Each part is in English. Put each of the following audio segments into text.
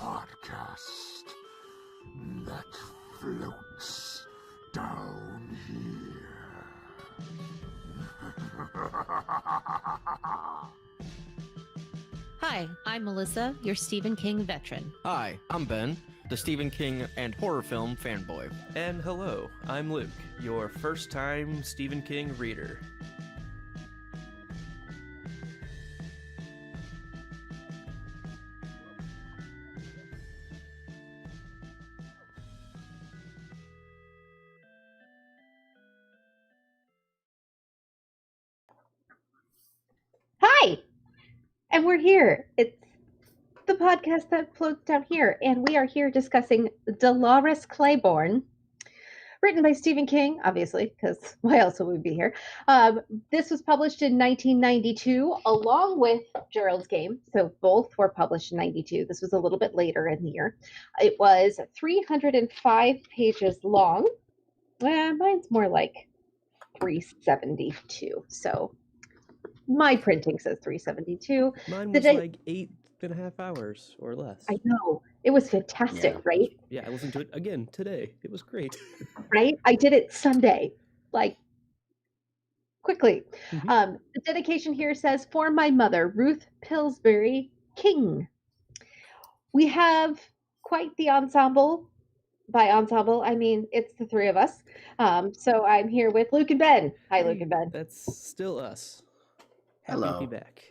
podcast that floats down here. Hi, I'm Melissa, your Stephen King veteran. Hi, I'm Ben, the Stephen King and horror film fanboy. And hello, I'm Luke, your first-time Stephen King reader. Hi, and we're here. It's the podcast that floats down here, and we are here discussing Delores Claiborne, written by Stephen King, obviously, because why else would we be here? This was published in 1992, along with Gerald's Game, so both were published in 92. This was a little bit later in the year. It was 305 pages long. Mine's more like 372, so my printing says 372. Mine was like 8.5 hours or less. I know. It was fantastic, right? Yeah, I listened to it again today. It was great. Right? I did it Sunday, like quickly. Mhm. The dedication here says, "For my mother, Ruth Pillsbury King." We have quite the ensemble. By ensemble, I mean it's the three of us. So I'm here with Luke and Ben. Hi, Luke and Ben. That's still us. Hello. Happy to be back.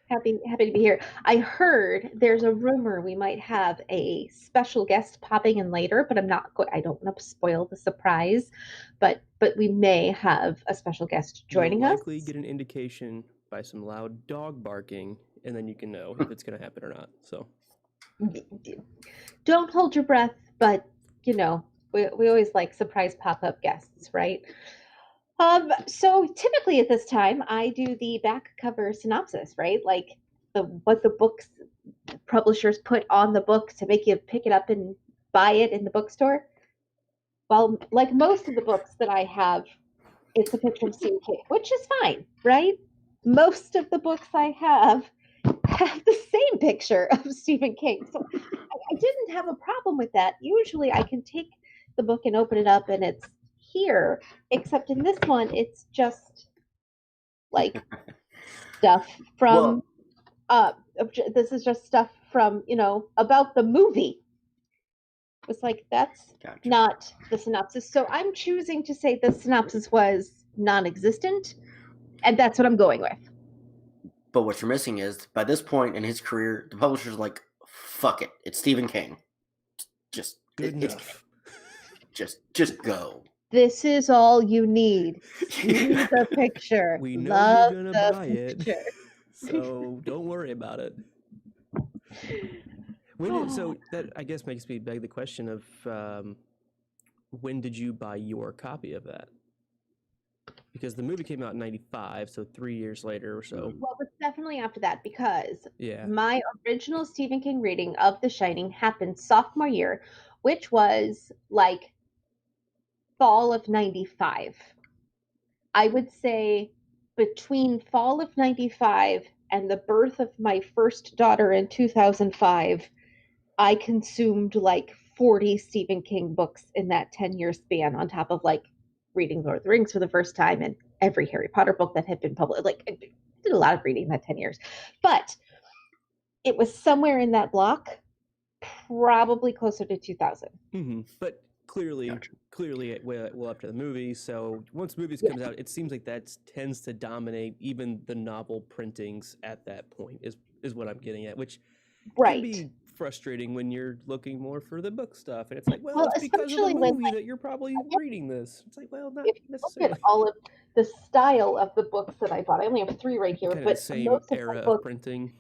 Happy to be here. I heard there's a rumor we might have a special guest popping in later, but I don't want to spoil the surprise, but we may have a special guest joining You'll us. likely get an indication by some loud dog barking, and then you can know if it's going to happen or not. So Don't hold your breath, but you know, we always like surprise pop-up guests, right? So typically at this time, I do the back cover synopsis, right? Like what the books publishers put on the book to make you pick it up and buy it in the bookstore. Well, like most of the books that I have, it's a picture of Stephen King, which is fine, right? Most of the books I have the same picture of Stephen King. So I didn't have a problem with that. Usually I can take the book and open it up and it's here, except in this one, it's just like stuff from, this is just stuff from, about the movie. It's like, that's not the synopsis. So I'm choosing to say the synopsis was non-existent, and that's what I'm going with. But what you're missing is, by this point in his career, the publisher's like, fuck it, it's Stephen King. Just go. This is all you need. See the picture. we know Love you're going the to buy picture. it, so don't worry about it. So that, I guess, makes me beg the question of when did you buy your copy of that? Because the movie came out in 95, so 3 years later or so. Well, it's definitely after that because Yeah. my original Stephen King reading of The Shining happened sophomore year, which was like fall of 95. I would say between fall of 95 and the birth of my first daughter in 2005, I consumed like 40 Stephen King books in that 10-year span, on top of like reading Lord of the Rings for the first time and every Harry Potter book that had been published. Like, I did a lot of reading in that 10 years. But it was somewhere in that block, probably closer to 2000. Mm-hmm. But clearly, well after the movie. So once movies comes out, it seems like that tends to dominate even the novel printings at that point. Is what I'm getting at, which can be frustrating when you're looking more for the book stuff, and it's like, well it's because of the movie that you're probably reading this. It's like, well, not necessarily. Look at all of the style of the books that I bought. I only have 3 right here, kind but of the same most era of, the books, of printing.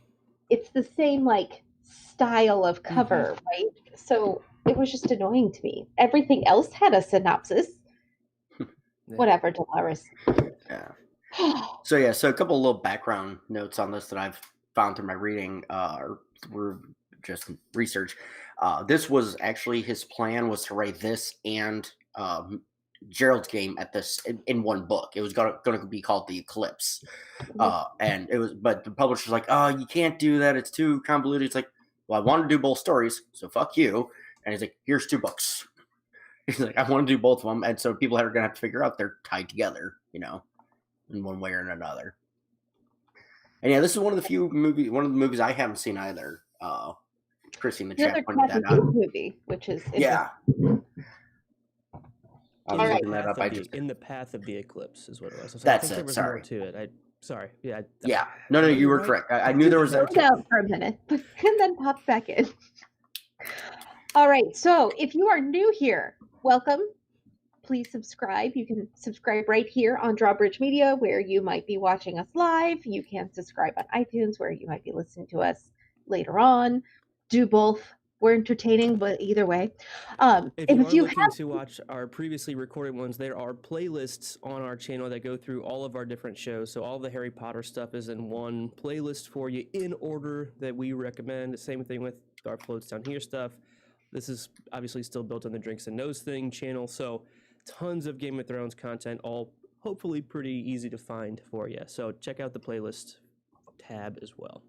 It's the same like style of cover, right? So it was just annoying to me. Everything else had a synopsis. Whatever, Dolores. Yeah. So a couple of little background notes on this that I've found through my reading, were just research. This was actually his plan was to write this and Gerald's Game at this in one book. It was going to be called The Eclipse, and it was. But the publisher's like, "Oh, you can't do that. It's too convoluted." It's like, well, I want to do both stories, so fuck you. And he's like, here's 2 books. He's like, I want to do both of them. And so people are going to have to figure out they're tied together, in one way or another. And yeah, this is one of the movies I haven't seen either. Chrissy in the chat pointed that out. Movie, which is yeah. I was looking that up. In the Path of the Eclipse is what it was. That's I think it. There was Sorry. more to it. Sorry. Yeah. Yeah. No, you were correct. I knew there was a down for a minute, and then popped back in. All right. So if you are new here, welcome. Please subscribe. You can subscribe right here on Drawbridge Media, where you might be watching us live. You can subscribe on iTunes, where you might be listening to us later on. Do both. We're entertaining, but either way. If you are looking to watch our previously recorded ones, there are playlists on our channel that go through all of our different shows. So all the Harry Potter stuff is in one playlist for you in order that we recommend. The same thing with our Floats Down Here stuff. This is obviously still built on the Drinks and Nose Thing channel. So tons of Game of Thrones content, all hopefully pretty easy to find for you. So check out the playlist tab as well.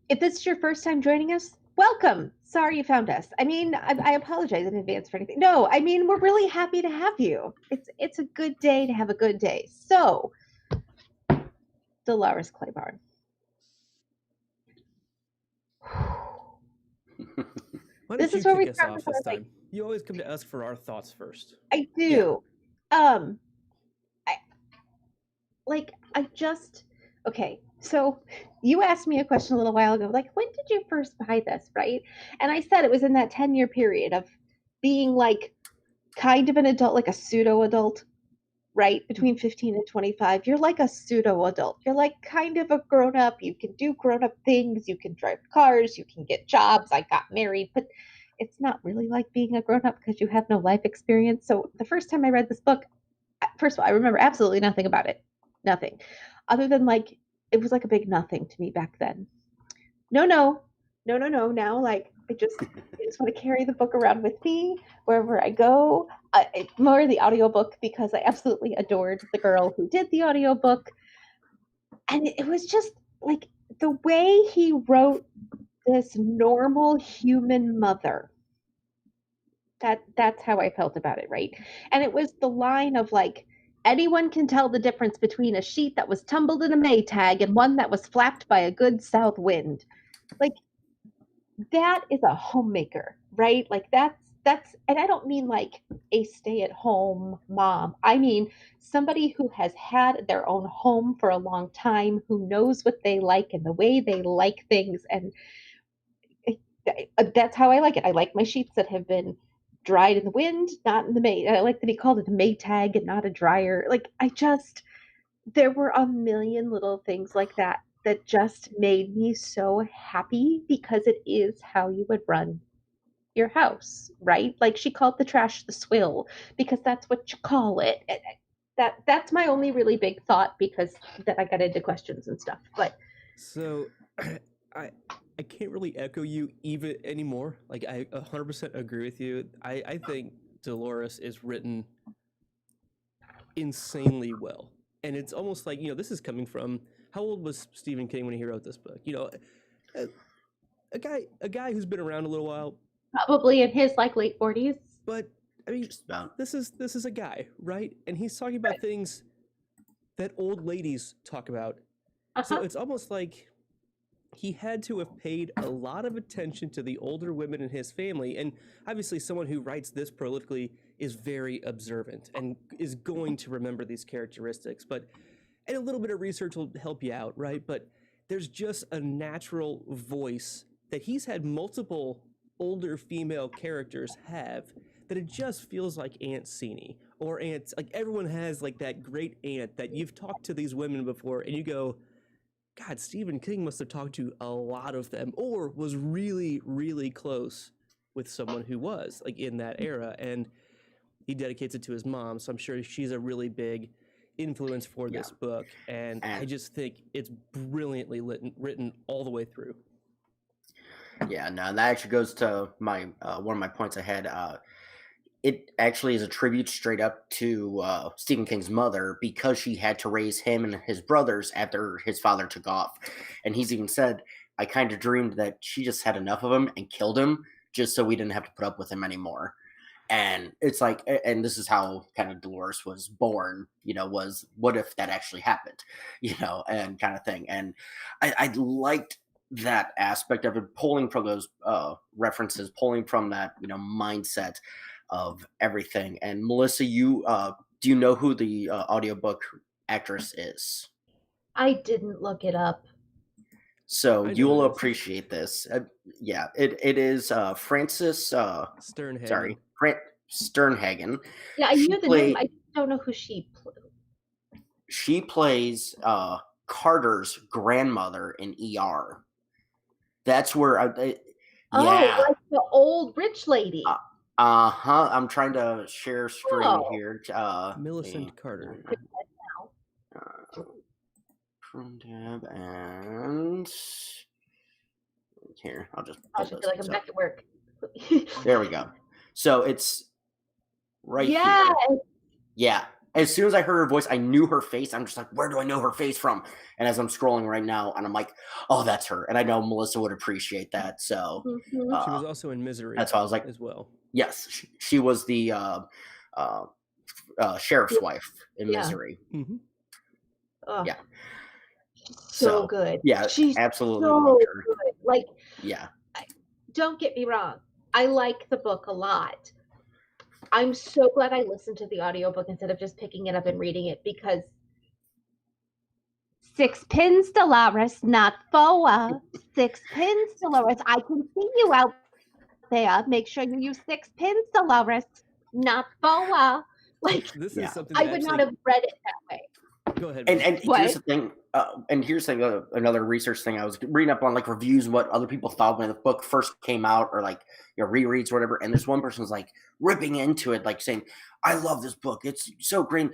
If this is your first time joining us, welcome. Sorry you found us. I mean, I apologize in advance for anything. No, I mean, we're really happy to have you. It's a good day to have a good day. So, Delores Claiborne. This is where we start off this time. You always come to us for our thoughts first. I do. Yeah. Okay. So you asked me a question a little while ago, like, when did you first buy this, right? And I said it was in that 10-year period of being like kind of an adult, like a pseudo adult, right? Between 15 and 25, you're like a pseudo adult. You're like kind of a grown up. You can do grown up things. You can drive cars. You can get jobs. I got married, but it's not really like being a grown up because you have no life experience. So the first time I read this book, first of all, I remember absolutely nothing about it. Nothing. Other than like, it was like a big nothing to me back then. No. Now, like, I just want to carry the book around with me wherever I go. More the audiobook because I absolutely adored the girl who did the audiobook. And it was just like the way he wrote this normal human mother. That's how I felt about it, right? And it was the line of like, anyone can tell the difference between a sheet that was tumbled in a Maytag and one that was flapped by a good south wind. Like, that is a homemaker, right? Like that's, and I don't mean like a stay-at-home mom. I mean somebody who has had their own home for a long time, who knows what they like and the way they like things. And that's how I like it. I like my sheets that have been dried in the wind, not in the May. I like to be called a Maytag and not a dryer. Like there were a million little things like that just made me so happy because it is how you would run your house, right? Like she called the trash the swill because that's what you call it. That's my only really big thought because then I got into questions and stuff. But so I can't really echo you even anymore. Like I 100% agree with you. I think Dolores is written insanely well. And it's almost like, this is coming from, how old was Stephen King when he wrote this book? A guy who's been around a little while. Probably in his like late 40s. But I mean, this is a guy, right? And he's talking about things that old ladies talk about. So it's almost like he had to have paid a lot of attention to the older women in his family. And obviously someone who writes this prolifically is very observant and is going to remember these characteristics. And a little bit of research will help you out, right? But there's just a natural voice that he's had multiple older female characters have that it just feels like Aunt Seanie or Aunt, like everyone has like that great aunt that you've talked to these women before and you go, God, Stephen King must have talked to a lot of them or was really, really close with someone who was like in that era. And he dedicates it to his mom. So I'm sure she's a really big influence for this book. And I just think it's brilliantly written all the way through. Yeah, no, that actually goes to my one of my points I had. It actually is a tribute straight up to Stephen King's mother because she had to raise him and his brothers after his father took off. And he's even said I kind of dreamed that she just had enough of him and killed him just so we didn't have to put up with him anymore. And it's like, and this is how kind of Dolores was born, was what if that actually happened, and kind of thing. And I liked that aspect of it, pulling from those references, pulling from that, mindset of everything. And Melissa, you do you know who the audiobook actress is? I didn't look it up. So you'll appreciate this. Yeah, it is Frances Sternhagen. Sorry, Sternhagen. Yeah, I knew the name. I just don't know who she plays. She plays Carter's grandmother in ER. That's where like the old rich lady. I'm trying to share screen here. Millicent Carter. Tab and here, I'll just feel like I'm back at work. There we go. So it's right here. Yeah. As soon as I heard her voice, I knew her face. I'm just like, where do I know her face from? And as I'm scrolling right now, and I'm like, oh, that's her. And I know Melissa would appreciate that. So she was also in Misery. That's why I was like, as well. Yes, she was the sheriff's wife in Misery. Mm-hmm. Yeah. So good. Yeah, she's absolutely so loved her. good. Like, yeah. Don't get me wrong. I like the book a lot. I'm so glad I listened to the audiobook instead of just picking it up and reading it, because 6 pins, Dolores, not 4. 6 pins, Dolores. I can see you out there. Make sure you use 6 pins, Dolores, not 4. Like, this is something I would not have read it that way. Go ahead. And here's the thing. Another research thing I was reading up on, like reviews, what other people thought when the book first came out, or like rereads or whatever. And this one person's like ripping into it, like saying, "I love this book. It's so great,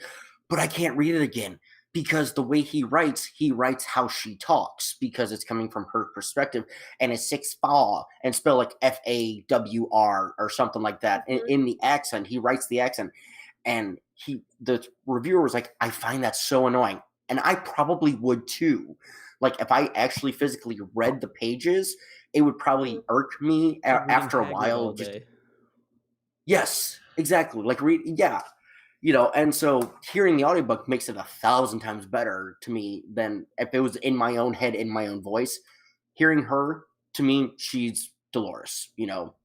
but I can't read it again because the way he writes how she talks, because it's coming from her perspective, and it's 6 fa and spell like FAWR or something like that in the accent. He writes the accent." And the reviewer was like, I find that so annoying. And I probably would too. Like, if I actually physically read the pages, it would probably irk me after a while. Yes, exactly. Like, and so hearing the audiobook makes it 1,000 times better to me than if it was in my own head, in my own voice. Hearing her, to me, she's Dolores,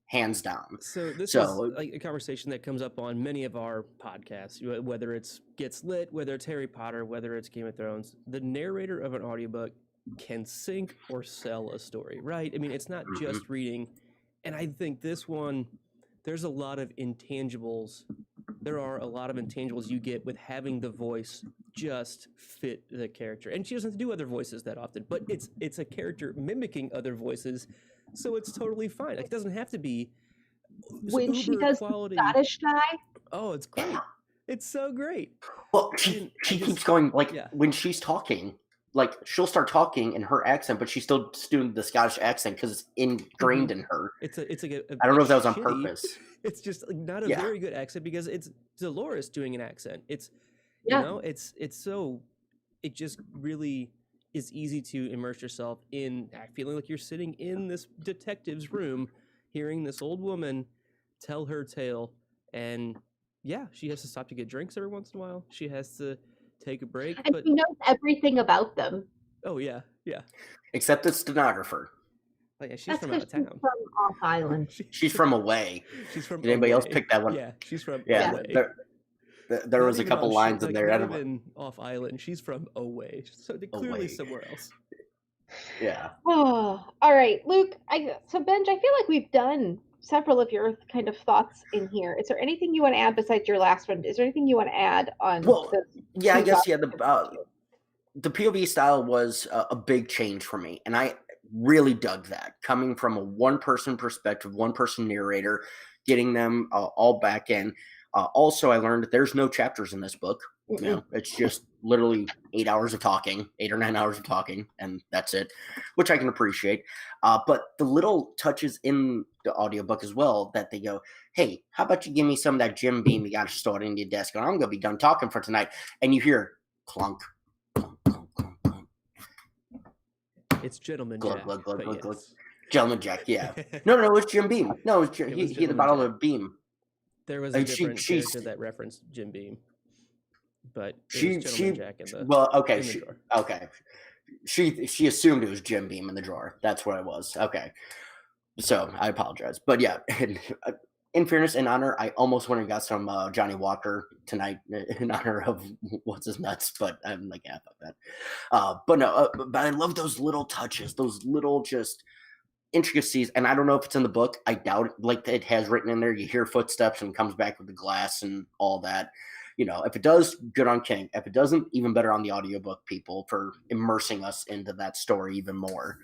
hands down. So this is like a conversation that comes up on many of our podcasts, whether it's Gets Lit, whether it's Harry Potter, whether it's Game of Thrones. The narrator of an audiobook can sink or sell a story, right? I mean, it's not just reading. And I think this one, there's a lot of intangibles. There are a lot of intangibles you get with having the voice just fit the character. And she doesn't do other voices that often, but it's a character mimicking other voices. So it's totally fine. Like, it doesn't have to be when she does quality. The Scottish guy. Oh, it's great! It's so great. Well, she keeps going when she's talking, like she'll start talking in her accent, but she's still doing the Scottish accent because it's ingrained in her. It's like I don't know if that was on purpose. It's just like not a very good accent because it's Dolores doing an accent. It's it's so it just really is easy to immerse yourself in feeling like you're sitting in this detective's room, hearing this old woman tell her tale. And she has to stop to get drinks every once in a while. She has to take a break. And she knows everything about them. Oh, yeah. Except the stenographer. Oh, yeah, she's from out of town. She's from off island. She's from away. She's from Did anybody else pick that one? Yeah, she's from away. There was a couple lines in there. Not even off island. She's from away. So they're clearly somewhere else. Yeah. Oh, all right, Luke. So Benj, I feel like we've done several of your kind of thoughts in here. Is there anything you want to add besides your last one? Is there anything you want to add on? I guess the POV style was a big change for me, and I really dug that, coming from a one-person perspective, one-person narrator, getting them all back in. Also, I learned that there's no chapters in this book. It's just literally 8 hours of talking, 8 or 9 hours of talking, and that's it, which I can appreciate. But the little touches in the audiobook as well that they go, hey, how about you give me some of that Jim Beam you got stored in your desk, and I'm going to be done talking for tonight. And you hear clunk, clunk, clunk, clunk, clunk. It's Gentleman Glug, Jack. glug, glug, but glug, glug. yes. Gentleman Jack, yeah. No, it was Jim Beam. No, it was It was he had the Gentleman bottle Jack. of Beam. There was a different She character that referenced Jim Beam, but it was Gentleman Jack in the drawer. Okay. She assumed it was Jim Beam in the drawer. That's what it was. Okay. So I apologize, but yeah. In fairness, in honor, I almost went and got some Johnny Walker tonight in honor of what's his nuts, but I'm like, yeah, fuck that. But no, but I love those little touches, those little just intricacies. And I don't know if it's in the book. I doubt it. Like it has written in there. You hear footsteps and comes back with the glass and all that. You know, if it does, good on King. If it doesn't, even better on the audiobook people for immersing us into that story even more.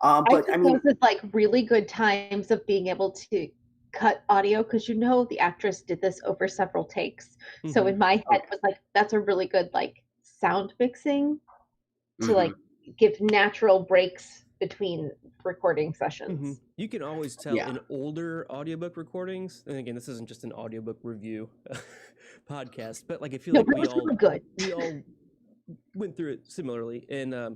But I mean, those are like really good times of being able to cut audio because the actress did this over several takes. So in my head it was like that's a really good like sound mixing to like give natural breaks between recording sessions. You can always tell in older audiobook recordings, and again, this isn't just an audiobook review podcast, but like I feel like we all went through it similarly. And a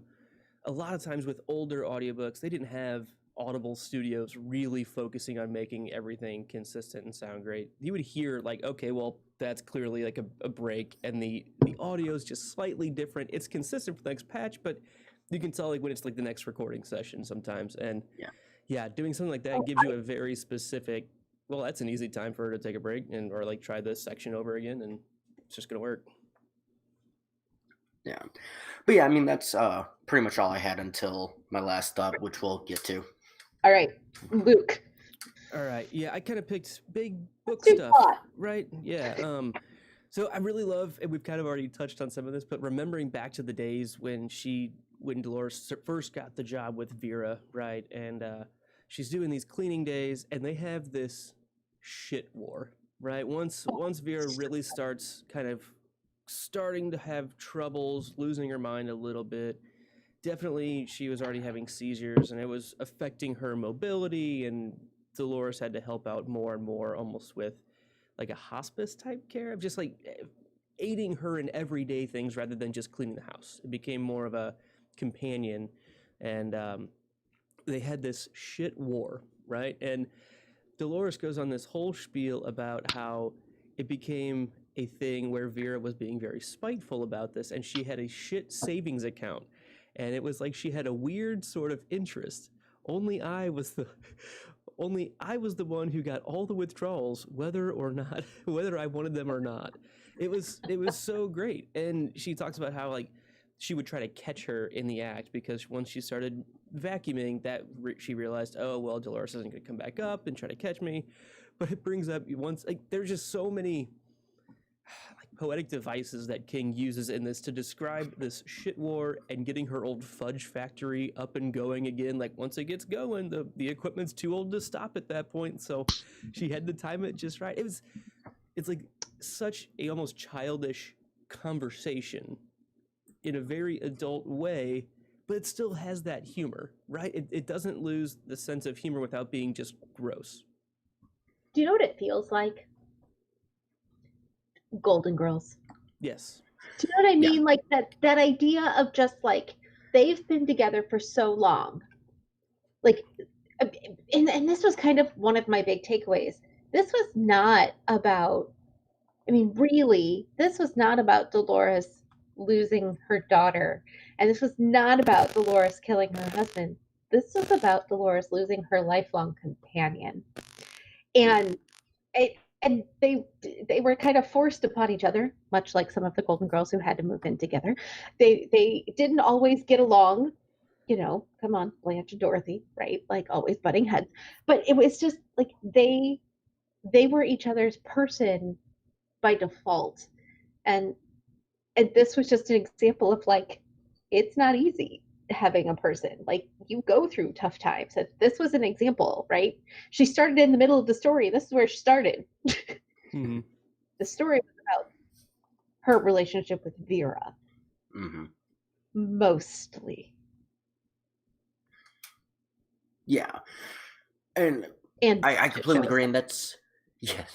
lot of times with older audiobooks, they didn't have Audible Studios really focusing on making everything consistent and sound great. You would hear like, okay, well, that's clearly like a break, and the audio is just slightly different. It's consistent for the next patch, but you can tell like when it's like the next recording session sometimes. And yeah, doing something like that gives you a very specific, well, that's an easy time for her to take a break or like try this section over again, and it's just gonna work. Yeah. But yeah, I mean, that's pretty much all I had until my last thought, which we'll get to. All right, Luke. All right. Yeah, I kind of picked big book stuff, right? Yeah. So I really love, and we've kind of already touched on some of this, but remembering back to the days when Dolores first got the job with Vera, right? And she's doing these cleaning days, and they have this shit war, right? Once Vera really starts kind of starting to have troubles, losing her mind a little bit. Definitely, she was already having seizures, and it was affecting her mobility, and Dolores had to help out more and more, almost with like a hospice type care of just like aiding her in everyday things rather than just cleaning the house. It became more of a companion, and they had this shit war, right? And Dolores goes on this whole spiel about how it became a thing where Vera was being very spiteful about this, and she had a shit savings account. And it was like she had a weird sort of interest. Only I was the one who got all the withdrawals, whether I wanted them or not. It was so great. And she talks about how like she would try to catch her in the act, because once she started vacuuming, she realized, oh well, Dolores isn't going to come back up and try to catch me. But it brings up there's just so many poetic devices that King uses in this to describe this shit war and getting her old fudge factory up and going again. Like once it gets going, the equipment's too old to stop at that point, so she had to time it just right. It's like such a almost childish conversation in a very adult way, but it still has that humor, right? It doesn't lose the sense of humor without being just gross. Do you know what it feels like? Golden Girls. Yes. Do you know what I mean? Like that idea of just like they've been together for so long. Like, and this was kind of one of my big takeaways. This was not about, really, this was not about Dolores losing her daughter. And this was not about Dolores killing her husband. This was about Dolores losing her lifelong companion. And they were kind of forced upon each other, much like some of the Golden Girls who had to move in together. They didn't always get along, come on, Blanche and Dorothy, right? Like always butting heads. But it was just like they were each other's person by default. And this was just an example of like, it's not easy having a person. Like you go through tough times. And this was an example, right? She started in the middle of the story. This is where she started. Mm-hmm. The story was about her relationship with Vera. Mm-hmm. Mostly. Yeah. And I completely agree, and that's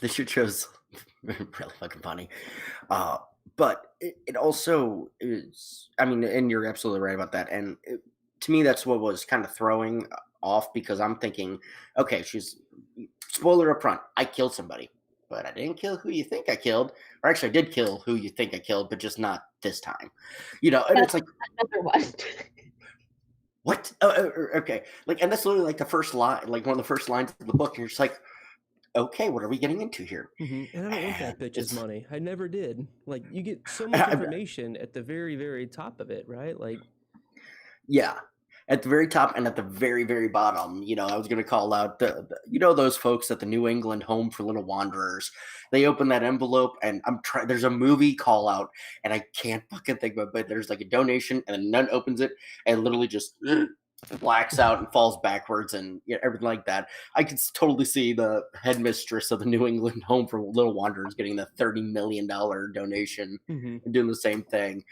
the shit show's really fucking funny. But it also is, and you're absolutely right about that. And to me, that's what was kind of throwing off, because I'm thinking, okay, spoiler up front, I killed somebody, but I didn't kill who you think I killed, or actually I did kill who you think I killed, but just not this time, and That's it's like, another one. what? Okay, like, and that's literally like the first line, like one of the first lines of the book, and you're just like, okay, what are we getting into here? And I don't want that bitch's It's- money. I never did. Like, you get so much information at the very, very top of it, right? Like, Yeah, at the very top and at the very, very bottom, I was going to call out those folks at the New England Home for Little Wanderers. They open that envelope, and there's a movie call out, and I can't fucking think of it, but there's like a donation, and a nun opens it, and literally just blacks out and falls backwards, and everything like that. I could totally see the headmistress of the New England Home for Little Wanderers getting the $30 million donation and doing the same thing.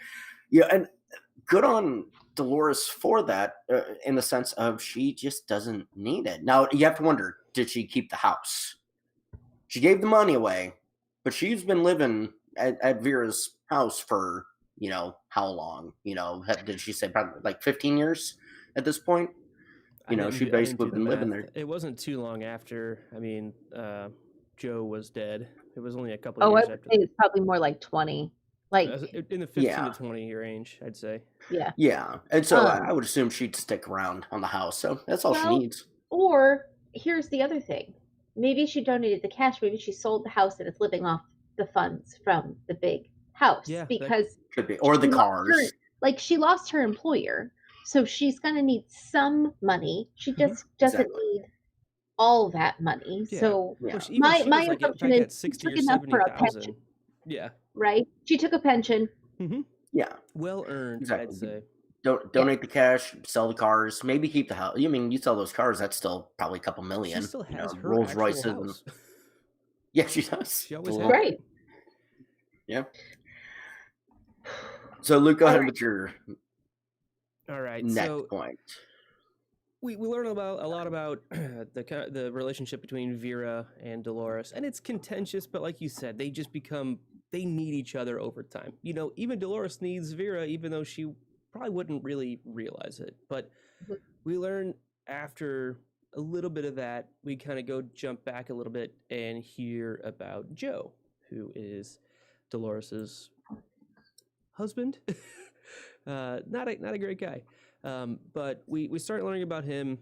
Yeah, and good on Dolores for that, in the sense of she just doesn't need it. Now, you have to wonder, did she keep the house? She gave the money away, but she's been living at Vera's house for, how long? Did she say probably like 15 years at this point? She basically been living there. It wasn't too long after, Joe was dead. It was only a couple of years I would after. say it's probably more like 20. Like in the 15 to 20 range, I'd say. Yeah. Yeah. And so I would assume she'd stick around on the house. So that's all she needs. Or here's the other thing. Maybe she donated the cash. Maybe she sold the house and is living off the funds from the big house. Yeah, because could be. Or the cars. She lost her employer. So she's going to need some money. She just doesn't need all that money. Yeah. So my assumption is she took enough for a pension. Yeah. Right? She took a pension. Yeah. Well earned, exactly. I'd say. Donate the cash, sell the cars, maybe keep the house. You sell those cars, that's still probably a couple million. She still has her Rolls Royces. House. Yeah, she does. She always has. Right. Yeah. So, Luke, go ahead with your next point. We learn a lot about the relationship between Vera and Dolores, and it's contentious, but like you said, they need each other over time. Even Dolores needs Vera, even though she probably wouldn't really realize it. But we learn after a little bit of that, we kind of jump back a little bit and hear about Joe, who is Dolores's husband. Not a great guy. But we start learning about him,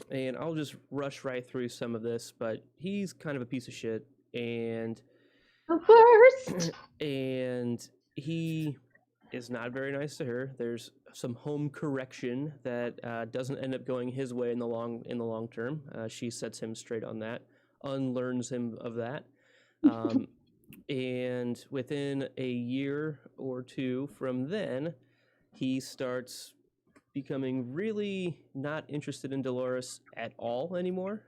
and I'll just rush right through some of this, but he's kind of a piece of shit, and worst. And he is not very nice to her. There's some home correction that doesn't end up going his way in the long term. She sets him straight on that, unlearns him of that. And within a year or two from then, he starts becoming really not interested in Dolores at all anymore,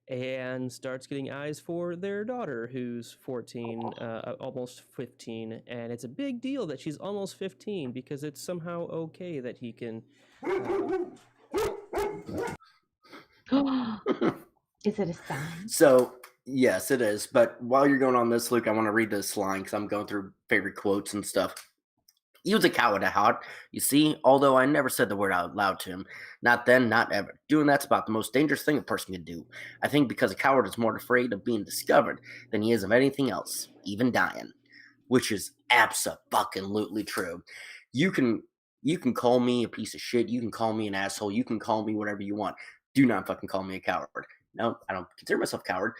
and starts getting eyes for their daughter, who's 14, almost 15, and it's a big deal that she's almost 15 because it's somehow okay that he can... Is it a sign? So, yes, it is. But while you're going on this, Luke, I want to read this line because I'm going through favorite quotes and stuff. He was a coward at heart, you see, although I never said the word out loud to him. Not then, not ever. Doing that's about the most dangerous thing a person can do. I think because a coward is more afraid of being discovered than he is of anything else, even dying. Which is abso-fucking-lutely true. You can call me a piece of shit, you can call me an asshole, you can call me whatever you want. Do not fucking call me a coward. No, I don't consider myself a coward.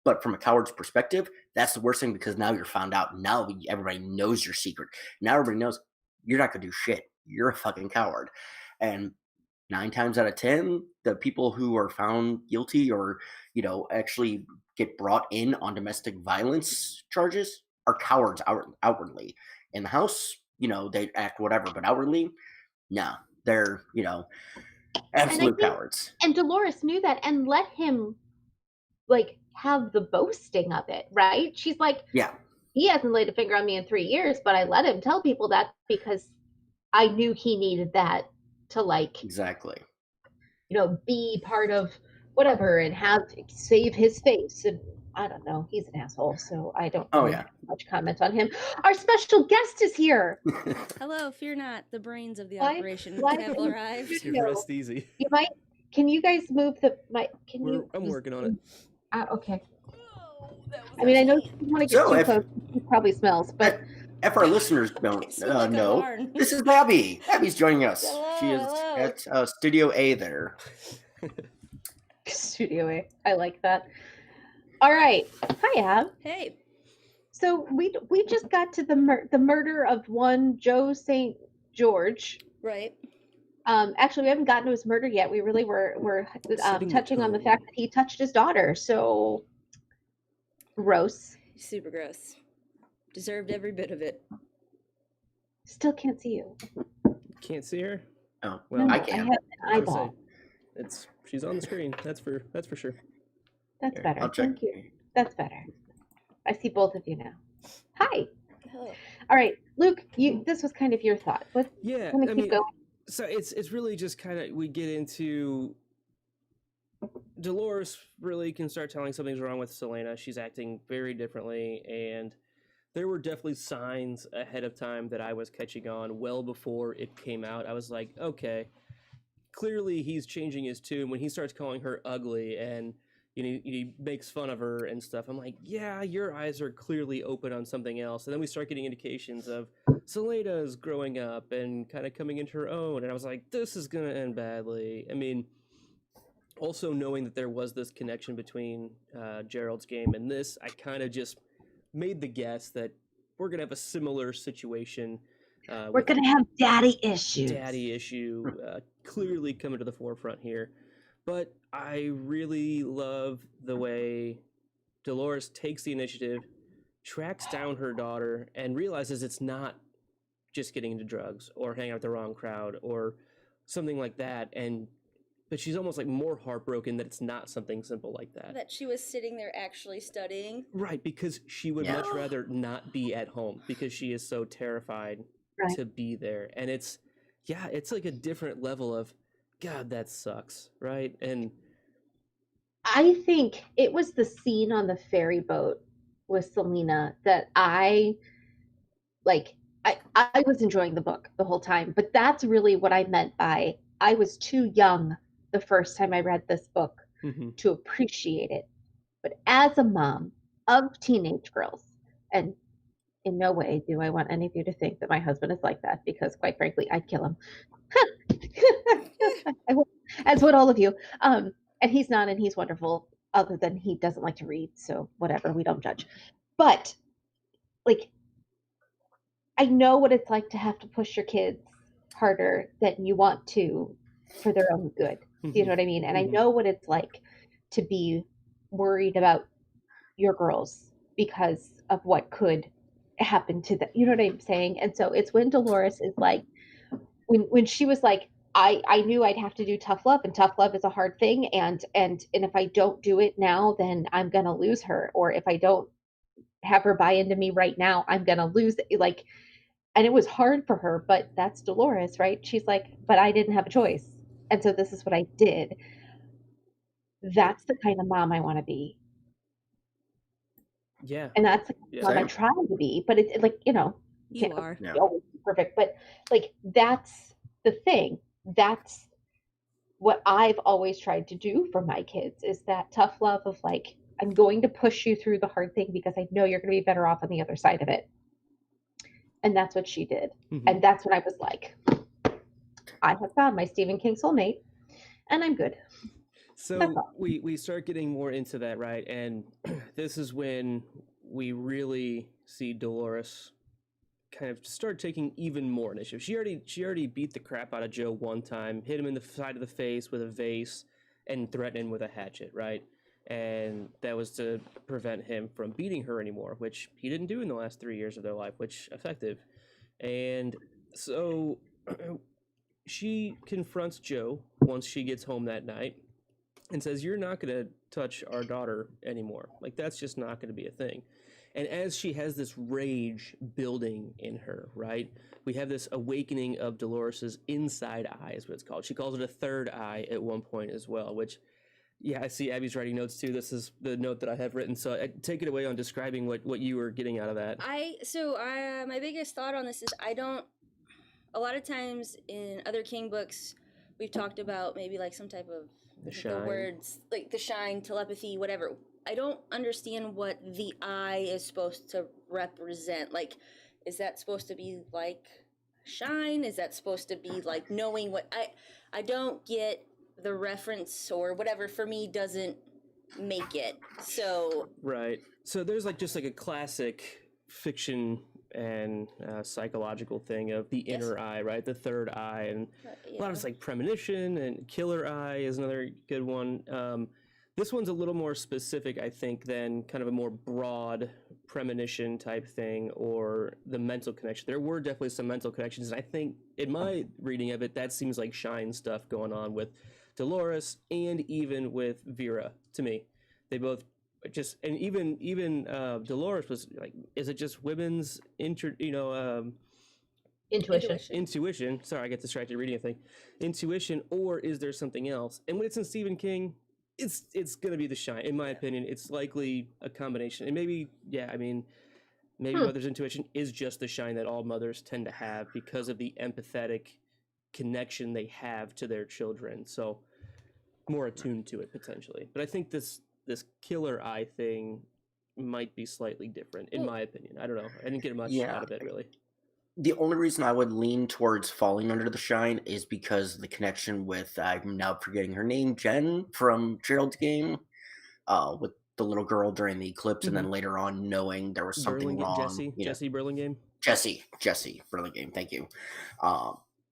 But from a coward's perspective, that's the worst thing because now you're found out. Now everybody knows your secret. Now everybody knows you're not going to do shit. You're a fucking coward. And 9 times out of 10, the people who are found guilty or, actually get brought in on domestic violence charges are cowards outwardly. In the house, they act whatever, but outwardly, no, they're, absolute cowards. And Dolores knew that and let him, have the boasting of it, right? She's like, yeah. He hasn't laid a finger on me in 3 years, but I let him tell people that because I knew he needed that to exactly, be part of whatever and save his face and I don't know. He's an asshole, so I don't Oh, really yeah. have much comment on him. Our special guest is here. Hello, fear not. The brains of the Live- operation live have in the arrived. studio. Rest easy. You might. Can you guys move the mic? I'm working on it. Okay. Oh, that was I mean, I know mean. you don't want to get So too if- close. He probably smells, but If our listeners don't smell like a know, barn. this is Abby. Abby's joining us. Hello, She is hello. at Studio A there. Studio A. I like that. All right. Hi, Ab. Hey. So we just got to the murder of one Joe St. George. Right. Actually, we haven't gotten to his murder yet. We really were Setting the touching on the tone. fact that he touched his daughter. So gross. Super gross. Deserved every bit of it. Still can't see you. Can't see her. Oh, Well, I I can. have an I was gonna eyeball. say, she's on the screen. That's for sure. That's Here, better. I'll check. Thank you. That's better. I see both of you now. Hi. Hello. All right, Luke. This was kind of your thought. Let's Yeah, kind I of keep mean, going. so it's really just kind of we get into Dolores really can start telling something's wrong with Selena. She's acting very differently, and there were definitely signs ahead of time that I was catching on well before it came out. I was like, okay, clearly he's changing his tune when he starts calling her ugly and he makes fun of her and stuff. I'm like, yeah, your eyes are clearly open on something else. And then we start getting indications of Selena's growing up and kind of coming into her own. And I was like, this is going to end badly. I mean, also knowing that there was this connection between Gerald's game and this, I kind of just made the guess that we're going to have a similar situation. We're with gonna have daddy issues. daddy issue clearly coming to the forefront here. But I really love the way Dolores takes the initiative, tracks down her daughter, and realizes it's not just getting into drugs or hanging out with the wrong crowd or something like that. But she's almost like more heartbroken that it's not something simple like that. That she was sitting there actually studying. Right, because she would Yeah. much rather not be at home because she is so terrified Right. to be there. And it's like a different level of, God, that sucks, right? And I think it was the scene on the ferry boat with Selena that I was enjoying the book the whole time, but that's really what I meant by I was too young the first time I read this book to appreciate it. But as a mom of teenage girls, and in no way do I want any of you to think that my husband is like that, because quite frankly, I'd kill him. I will, as would all of you. And he's not, and he's wonderful, other than he doesn't like to read, so whatever, we don't judge. But like, I know what it's like to have to push your kids harder than you want to for their own good. Do you know what I mean? And I know what it's like to be worried about your girls because of what could happen to them. You know what I'm saying? And so it's when Dolores is like, when she was like, I knew I'd have to do tough love, and tough love is a hard thing, and if I don't do it now, then I'm gonna lose her, or if I don't have her buy into me right now, I'm gonna lose it. Like, and it was hard for her, but that's Dolores, right? She's like, but I didn't have a choice, and so this is what I did. That's the kind of mom I want to be, yeah, and that's the Yeah. mom I Same. try to be. But it's like, you know, You can't are. Yeah. be always perfect, but like that's the thing. That's what I've always tried to do for my kids, is that tough love of like, I'm going to push you through the hard thing because I know you're going to be better off on the other side of it. And that's what she did. And that's when I was like, I have found my Stephen King soulmate, and I'm good. So we start getting more into that, right? And this is when we really see Dolores kind of start taking even more initiative. She already beat the crap out of Joe one time, hit him in the side of the face with a vase, and threatened him with a hatchet, right? And that was to prevent him from beating her anymore, which he didn't do in the last 3 years of their life, which effective. And so she confronts Joe once she gets home that night and says, "You're not going to touch our daughter anymore. Like, that's just not going to be a thing." And as she has this rage building in her, right, we have this awakening of Dolores's inside eye, is what it's called. She calls it a third eye at one point as well, which Yeah, I see Abby's writing notes too. This is the note that I have written. So take it away on describing what you were getting out of that. My biggest thought on this is a lot of times in other King books, we've talked about maybe like some type of the words like the shine, telepathy, whatever. I don't understand what the eye is supposed to represent. Like, is that supposed to be like shine? Is that supposed to be like knowing what I don't get the reference or whatever for me doesn't make it. So right. So there's just a classic fiction and psychological thing of the inner eye, right? The third eye, and a lot of it's like premonition, and killer eye is another good one. This one's a little more specific, I think, than kind of a more broad premonition type thing or the mental connection. There were definitely some mental connections, and I think in my reading of it, that seems like shine stuff going on with Dolores and even with Vera. To me, they both just, and even Dolores was like, is it just women's intuition? Sorry, I get distracted reading a thing. Intuition, or is there something else? And when it's in Stephen King, it's gonna be the shine. In my opinion, it's likely a combination. And maybe mother's intuition is just the shine that all mothers tend to have because of the empathetic connection they have to their children. So more attuned to it potentially. But I think this killer eye thing might be slightly different, in my opinion. I don't know. I didn't get much out of it, really. The only reason I would lean towards falling under the shine is because the connection with, I'm now forgetting her name, Jen from Gerald's game, with the little girl during the eclipse, and then later on knowing there was something wrong. Jesse Burlingame? Jesse Burlingame, thank you.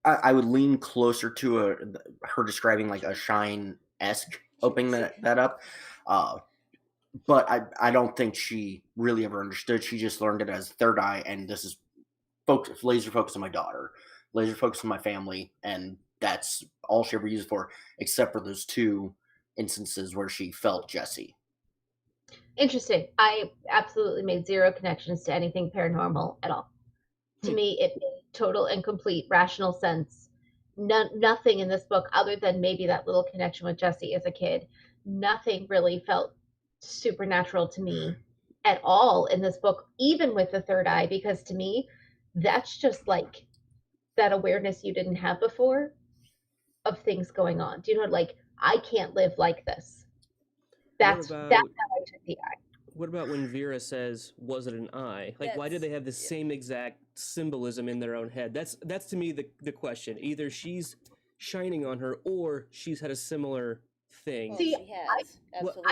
I would lean closer to her describing like a shine-esque opening that up. But I don't think she really ever understood. She just learned it as third eye, and this is laser focus on my daughter, laser focus on my family, and that's all she ever used it for, except for those two instances where she felt Jesse. Interesting. I absolutely made zero connections to anything paranormal at all. To me, it made total and complete rational sense. Nothing in this book, other than maybe that little connection with Jesse as a kid, nothing really felt supernatural to me at all in this book, even with the third eye, because to me, that's just like that awareness you didn't have before of things going on. Do you know, like, I can't live like this. That's how I took the eye. What about when Vera says, was it an eye? Like, why did they have the same exact symbolism in their own head? That's to me the question. Either she's shining on her or she's had a similar thing. See, she has. Absolutely.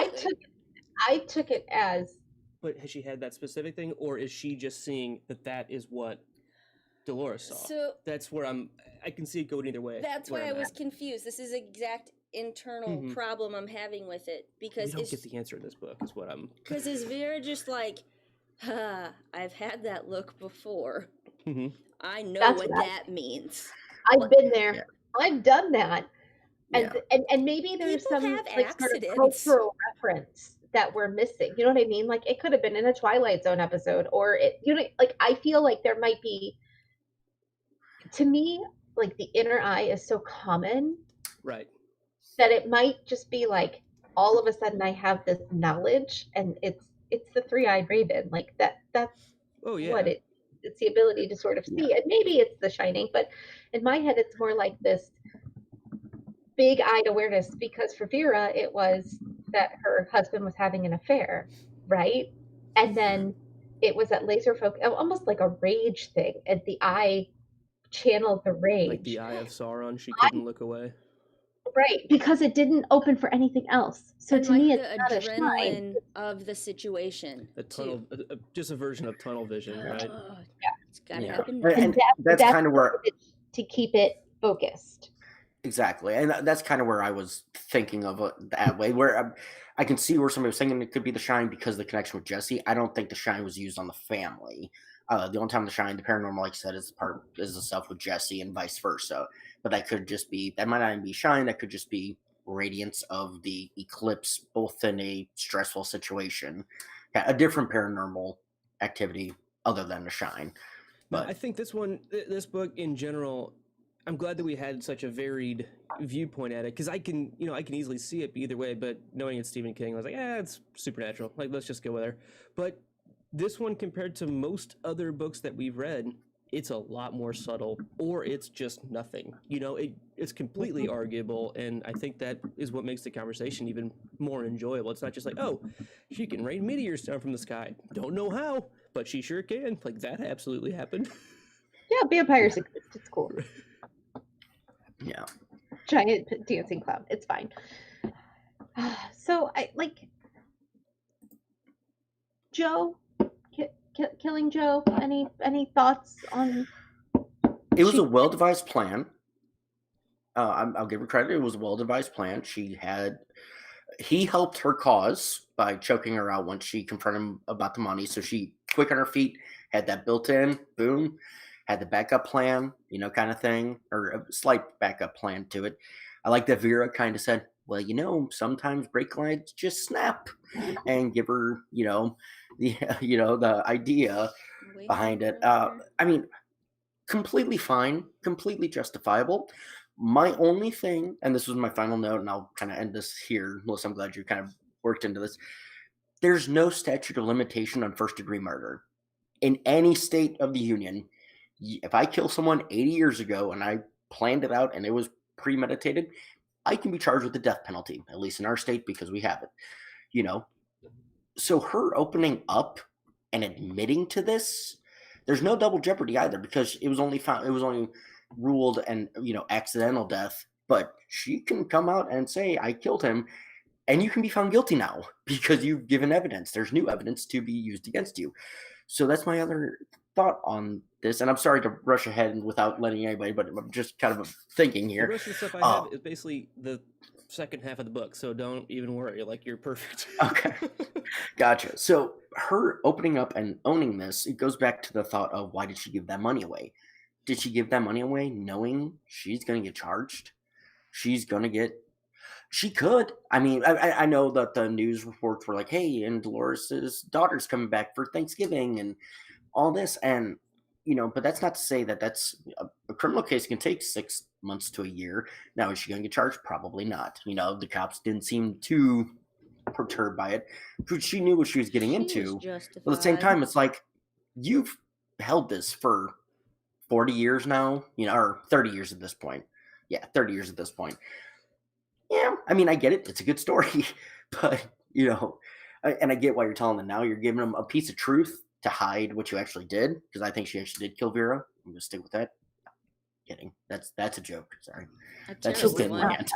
I took it as... But has she had that specific thing, or is she just seeing that is what Dolores saw? So that's where I can see it going either way. That's why I was confused. This is the exact internal problem I'm having with it, because we don't get the answer in this book, is what I'm... Because is Vera just like, I've had that look before. I know what that means. I've been there. Yeah. I've done that. And maybe there's some like, sort of cultural reference that we're missing. You know what I mean? Like, it could have been in a Twilight Zone episode, or like, I feel like there might be, to me, like, the inner eye is so common, right, that it might just be like, all of a sudden I have this knowledge, and it's the three-eyed raven. Like, that's what it's the ability to sort of see. And maybe it's The Shining, but in my head it's more like this big-eyed awareness, because for Vera it was that her husband was having an affair, right? And then it was that laser focus, almost like a rage thing, and the eye channeled the rage. Like the eye of Sauron, she couldn't look away. Right, because it didn't open for anything else. So and to like me, it's not a shine of the situation. A tunnel, just a version of tunnel vision, right? It's gotta happen. And that's kind of where to keep it focused. Exactly, and that's kind of where I was thinking of it that way, where I can see where somebody was thinking it could be the shine because of the connection with Jesse. I don't think the shine was used on the family. The only time the shine, the paranormal, like I said, is the stuff with Jesse and vice versa. But that could just be, that might not even be shine, that could just be radiance of the eclipse, both in a stressful situation, a different paranormal activity other than the shine. But I think this book in general I'm glad that we had such a varied viewpoint at it, because I can easily see it either way, but knowing it's Stephen King, I was like, it's supernatural. Like, let's just go with her. But this one, compared to most other books that we've read, it's a lot more subtle, or it's just nothing. It's completely arguable, and I think that is what makes the conversation even more enjoyable. It's not just like, oh, she can rain meteors down from the sky. Don't know how, but she sure can. Like, that absolutely happened. Yeah, vampires exist. It's cool. Yeah. Giant dancing clown. It's fine. So I like Joe, killing Joe. Any thoughts on? It was a well-devised plan. I'll give her credit. It was a well-devised plan. He helped her cause by choking her out once she confronted him about the money. So she, quick on her feet, had that built in. Boom. Had the backup plan, kind of thing, or a slight backup plan to it. I like that Vera kind of said, well, sometimes brake lines just snap, and give her, the idea behind it. I mean, completely fine, completely justifiable. My only thing, and this was my final note, and I'll kind of end this here, Melissa, I'm glad you kind of worked into this. There's no statute of limitation on first-degree murder in any state of the union. If I kill someone 80 years ago and I planned it out and it was premeditated, I can be charged with the death penalty, at least in our state, because we have it, So her opening up and admitting to this, there's no double jeopardy either, because it was only ruled and, accidental death, but she can come out and say, I killed him, and you can be found guilty now because you've given evidence. There's new evidence to be used against you. So that's my other thought on this, and I'm sorry to rush ahead without letting anybody, but I'm just kind of thinking here. The rest of the stuff I have is basically the second half of the book, so don't even worry. Like, you're perfect. Okay, gotcha. So her opening up and owning this, it goes back to the thought of, why did she give that money away? Did she give that money away knowing she's going to get charged? She could. I mean, I know that the news reports were like, hey, and Dolores' daughter's coming back for Thanksgiving and all this, and but that's not to say that that's a criminal case can take 6 months to a year. Now, is she going to get charged? Probably not. The cops didn't seem too perturbed by it, because she knew what she was getting into. But at the same time, it's like, you've held this for 40 years now, or 30 years at this point. Yeah, 30 years at this point. Yeah, I mean, I get it. It's a good story, but and I get why you're telling them now. You're giving them a piece of truth to hide what you actually did, because I think she actually did kill Vera. I'm gonna stick with that. Kidding. That's a joke. Sorry. That just didn't land.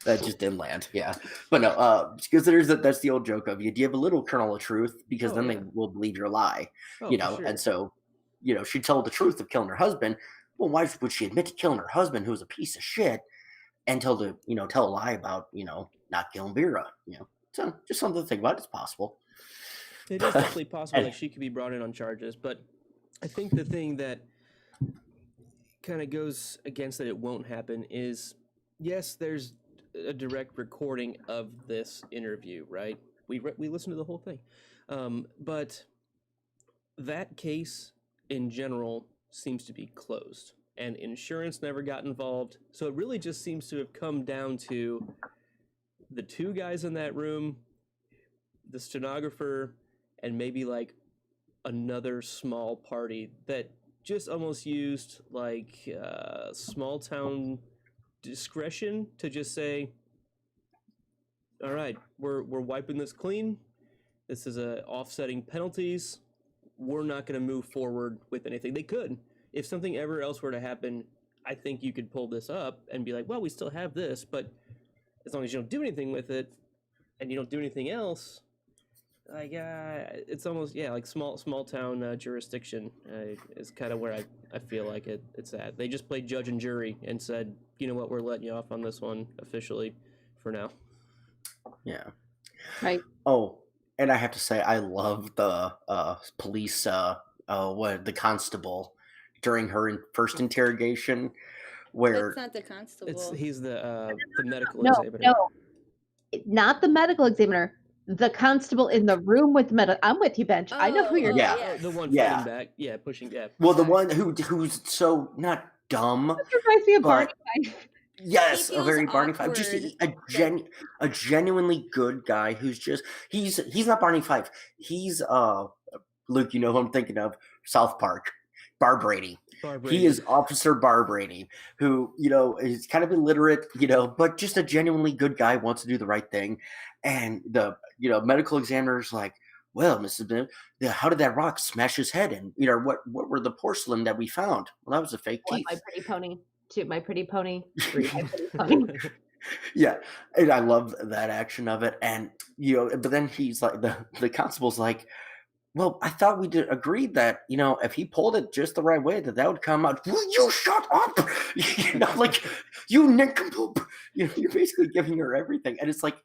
That just didn't land. Yeah, but no. Because that's the old joke of, you give a little kernel of truth, because then they will believe your lie. Sure. And so, she told the truth of killing her husband. Well, why would she admit to killing her husband, who was a piece of shit, and tell a lie about not killing Vera? So just something to think about. It's possible. It is definitely possible that she could be brought in on charges, but I think the thing that kind of goes against that it won't happen is, yes, there's a direct recording of this interview, right? We listened to the whole thing, but that case in general seems to be closed, and insurance never got involved, so it really just seems to have come down to the two guys in that room, the stenographer, and maybe like another small party that just almost used like small town discretion to just say, all right, we're wiping this clean. This is offsetting penalties. We're not going to move forward with anything. They could. If something ever else were to happen, I think you could pull this up and be like, well, we still have this, but as long as you don't do anything with it and you don't do anything else, like it's almost like small town jurisdiction is kind of where I feel like it's at. They just played judge and jury and said, you know what, we're letting you off on this one officially for now. Yeah. Right. Oh, and I have to say, I love the police the constable during her first interrogation, where it's not the constable. He's the medical examiner. No, not the medical examiner. The constable in the room with I'm with you, Bench. I know who you're. Yeah, the one fighting back. Yeah, pushing. Yeah. Well, the one who's so not dumb. This reminds me of but- Barney Fife. Yes, He a very feels Barney Fife. Just awkward a genuinely good guy who's just he's not Barney Fife. He's Luke, you know who I'm thinking of, South Park, Bar Brady. He is Officer Bar Brady, who, you know, is kind of illiterate, you know, but just a genuinely good guy, wants to do the right thing. And the, you know, medical examiner's like, well, Mrs. Bim, how did that rock smash his head? And, you know, what were the porcelain that we found? Well, that was a fake teeth. My Pretty Pony. 2, My Pretty Pony. 3, My Pretty Pony. Yeah, and I love that action of it. And, you know, but then he's like, the constable's like, well, I thought we agreed that, you know, if he pulled it just the right way, that would come out. Will you shut up? You know, like, you nincompoop. You know, you're basically giving her everything. And it's like,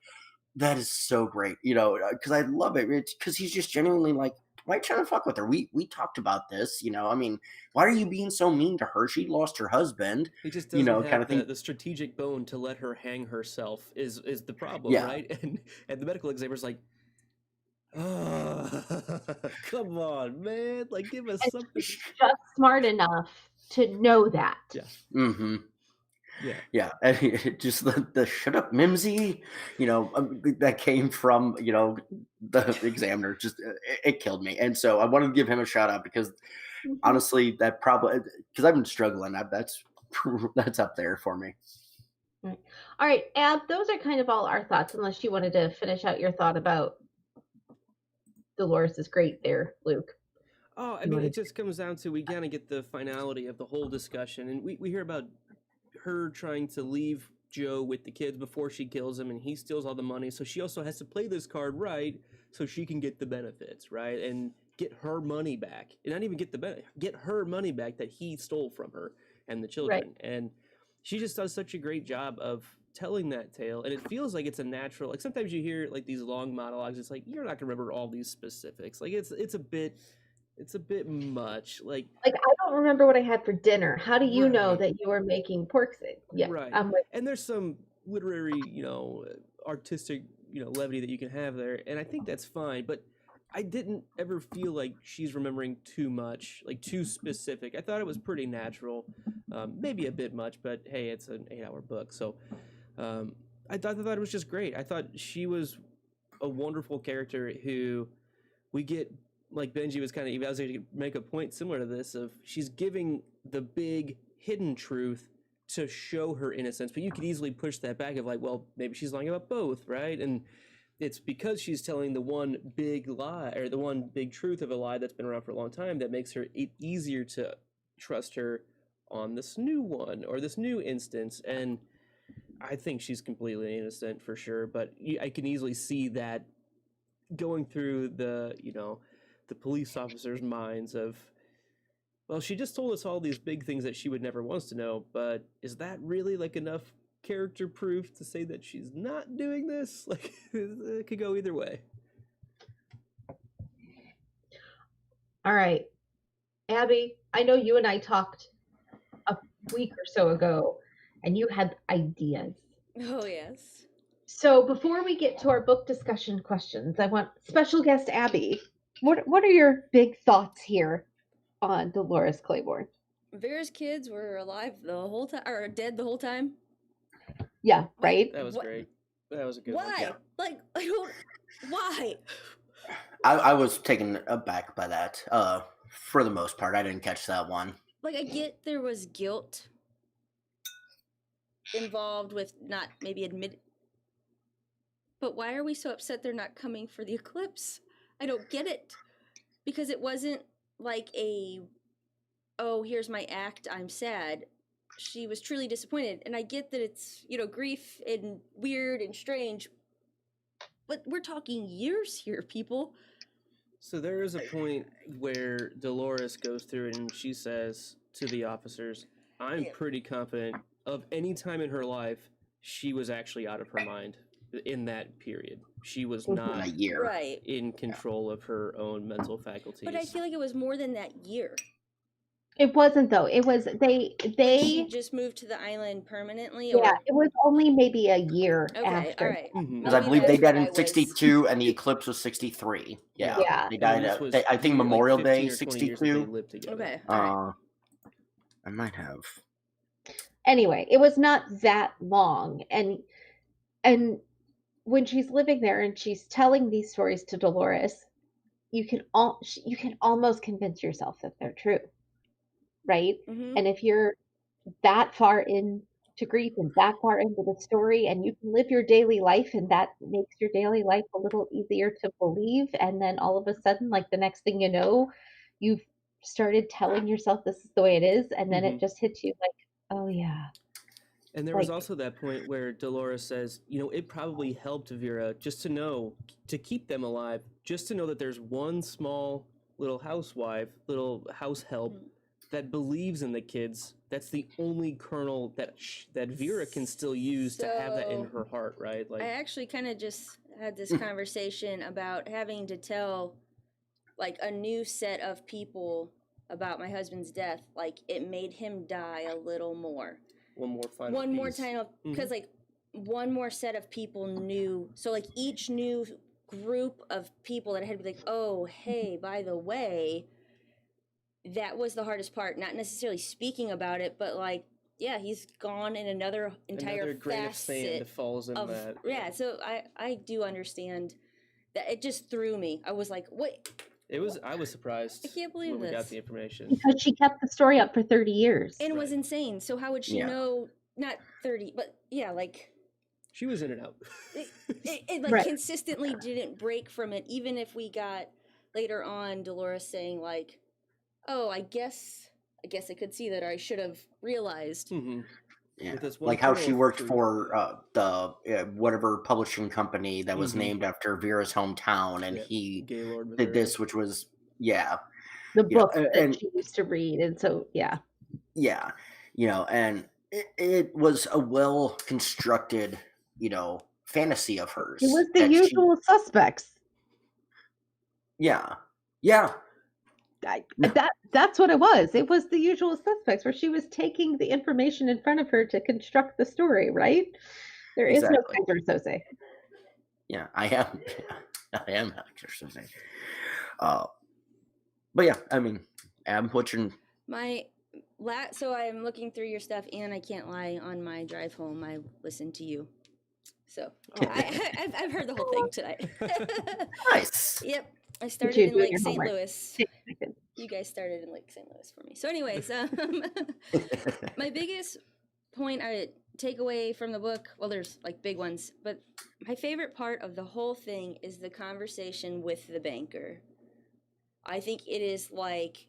that is so great, you know, because I love it. It's because he's just genuinely like, why are you trying to fuck with her? We talked about this, you know. I mean, why are you being so mean to her? She lost her husband. He just doesn't have the strategic bone to let her hang herself is the problem, right? And the medical examiner's like, oh, come on, man! Like, give us something. She's just smart enough to know that. Yeah. Mm-hmm. Yeah. And just the shut up, Mimsy, you know, that came from, you know, the examiner. Just it killed me, and so I wanted to give him a shout out because honestly, that probably because I've been struggling. That's up there for me. All right, Ab. Those are kind of all our thoughts. Unless you wanted to finish out your thought about Dolores is great there, Luke. Oh, I mean, it just comes down to we gotta get the finality of the whole discussion, and we hear about her trying to leave Joe with the kids before she kills him, and he steals all the money. So she also has to play this card right, so she can get the benefits, right, and get her money back, and not even get her money back that he stole from her and the children. Right. And she just does such a great job of telling that tale, and it feels like it's a natural. Like sometimes you hear like these long monologues. It's like you're not gonna remember all these specifics. Like it's a bit much. Like I don't remember what I had for dinner. How do you know that you were making pork steak? Yeah, right. And there's some literary, you know, artistic, you know, levity that you can have there, and I think that's fine. But I didn't ever feel like she's remembering too much, like too specific. I thought it was pretty natural, maybe a bit much, but hey, it's an 8-hour book, so I thought it was just great. I thought she was a wonderful character who we get. Like Benji was kind of, I was going to make a point similar to this of she's giving the big hidden truth to show her innocence, but you could easily push that back of like, well, maybe she's lying about both, right? And it's because she's telling the one big lie or the one big truth of a lie that's been around for a long time that makes her easier to trust her on this new one or this new instance. And I think she's completely innocent for sure, but I can easily see that going through the, you know, the police officers' minds of, well, she just told us all these big things that she would never want us to know, but is that really like enough character proof to say that she's not doing this? Like, it could go either way. All right. Abby, I know you and I talked a week or so ago, and you had ideas. Oh, yes. So before we get to our book discussion questions, I want special guest Abby. What are your big thoughts here on Delores Claiborne? Vera's kids were alive the whole time, or dead the whole time? Yeah, right? That was great. That was a good one. Why? Yeah. Like, I don't, why? I was taken aback by that. For the most part, I didn't catch that one. Like, I get there was guilt involved with not maybe admit, but why are we so upset they're not coming for the eclipse? I don't get it, because it wasn't like oh, here's my act, I'm sad. She was truly disappointed, and I get that it's, you know, grief and weird and strange, but we're talking years here, people. So there is a point where Dolores goes through and she says to the officers, I'm pretty confident of any time in her life she was actually out of her mind in that period. She was not in control of her own mental faculties. But I feel like it was more than that year. It wasn't though. It was they She just moved to the island permanently. Yeah, it was only maybe a year after. All right. Because I believe they died in 62 and the eclipse was 63. Yeah. They died at, I think, Memorial Day 62. Okay. I might have Anyway, it was not that long, and when she's living there and she's telling these stories to Dolores, you can almost convince yourself that they're true, right? Mm-hmm. And if you're that far into grief and that far into the story, and you can live your daily life, and that makes your daily life a little easier to believe, and then all of a sudden, like the next thing you know, you've started telling yourself this is the way it is, and then it just hits you like, oh yeah. And there was also that point where Dolores says, it probably helped Vera just to know, to keep them alive, just to know that there's one small little housewife, little house help that believes in the kids. That's the only kernel that Vera can still use to have that in her heart, right? Like, I actually kind of just had this conversation about having to tell like a new set of people about my husband's death. Like it made him die a little more. One more time, because like one more set of people knew. So like each new group of people that had to be like, oh, hey, by the way, that was the hardest part. Not necessarily speaking about it, but like, yeah, he's gone in another grain of sand falls in that. Yeah, so I do understand that. It just threw me. I was like, wait. I was surprised. I can't believe when this. we got the information. Because she kept the story up for 30 years. And it was insane. So how would she know, not 30, but yeah, like... She was in and out. it like consistently didn't break from it, even if we got later on Dolores saying like, oh, I guess I could see that, or I should have realized. Mm-hmm. Yeah, like how she worked for the whatever publishing company that was named after Vera's hometown, and he did this, which was the book that she used to read, and so and it was a well constructed fantasy of hers. It was the usual suspects. Yeah. That's what it was. It was the usual suspects, where she was taking the information in front of her to construct the story, right? There is no Kaiser Sose. Yeah, I am Kaiser Sose. But yeah, I mean, I'm watching so I'm looking through your stuff, and I can't lie, on my drive home I listened to you. So I've heard the whole thing tonight. Nice. Yep. I started in Lake St. Louis. You guys started in Lake St. Louis for me. So anyways, my biggest point I take away from the book, well, there's like big ones, but my favorite part of the whole thing is the conversation with the banker. I think it is like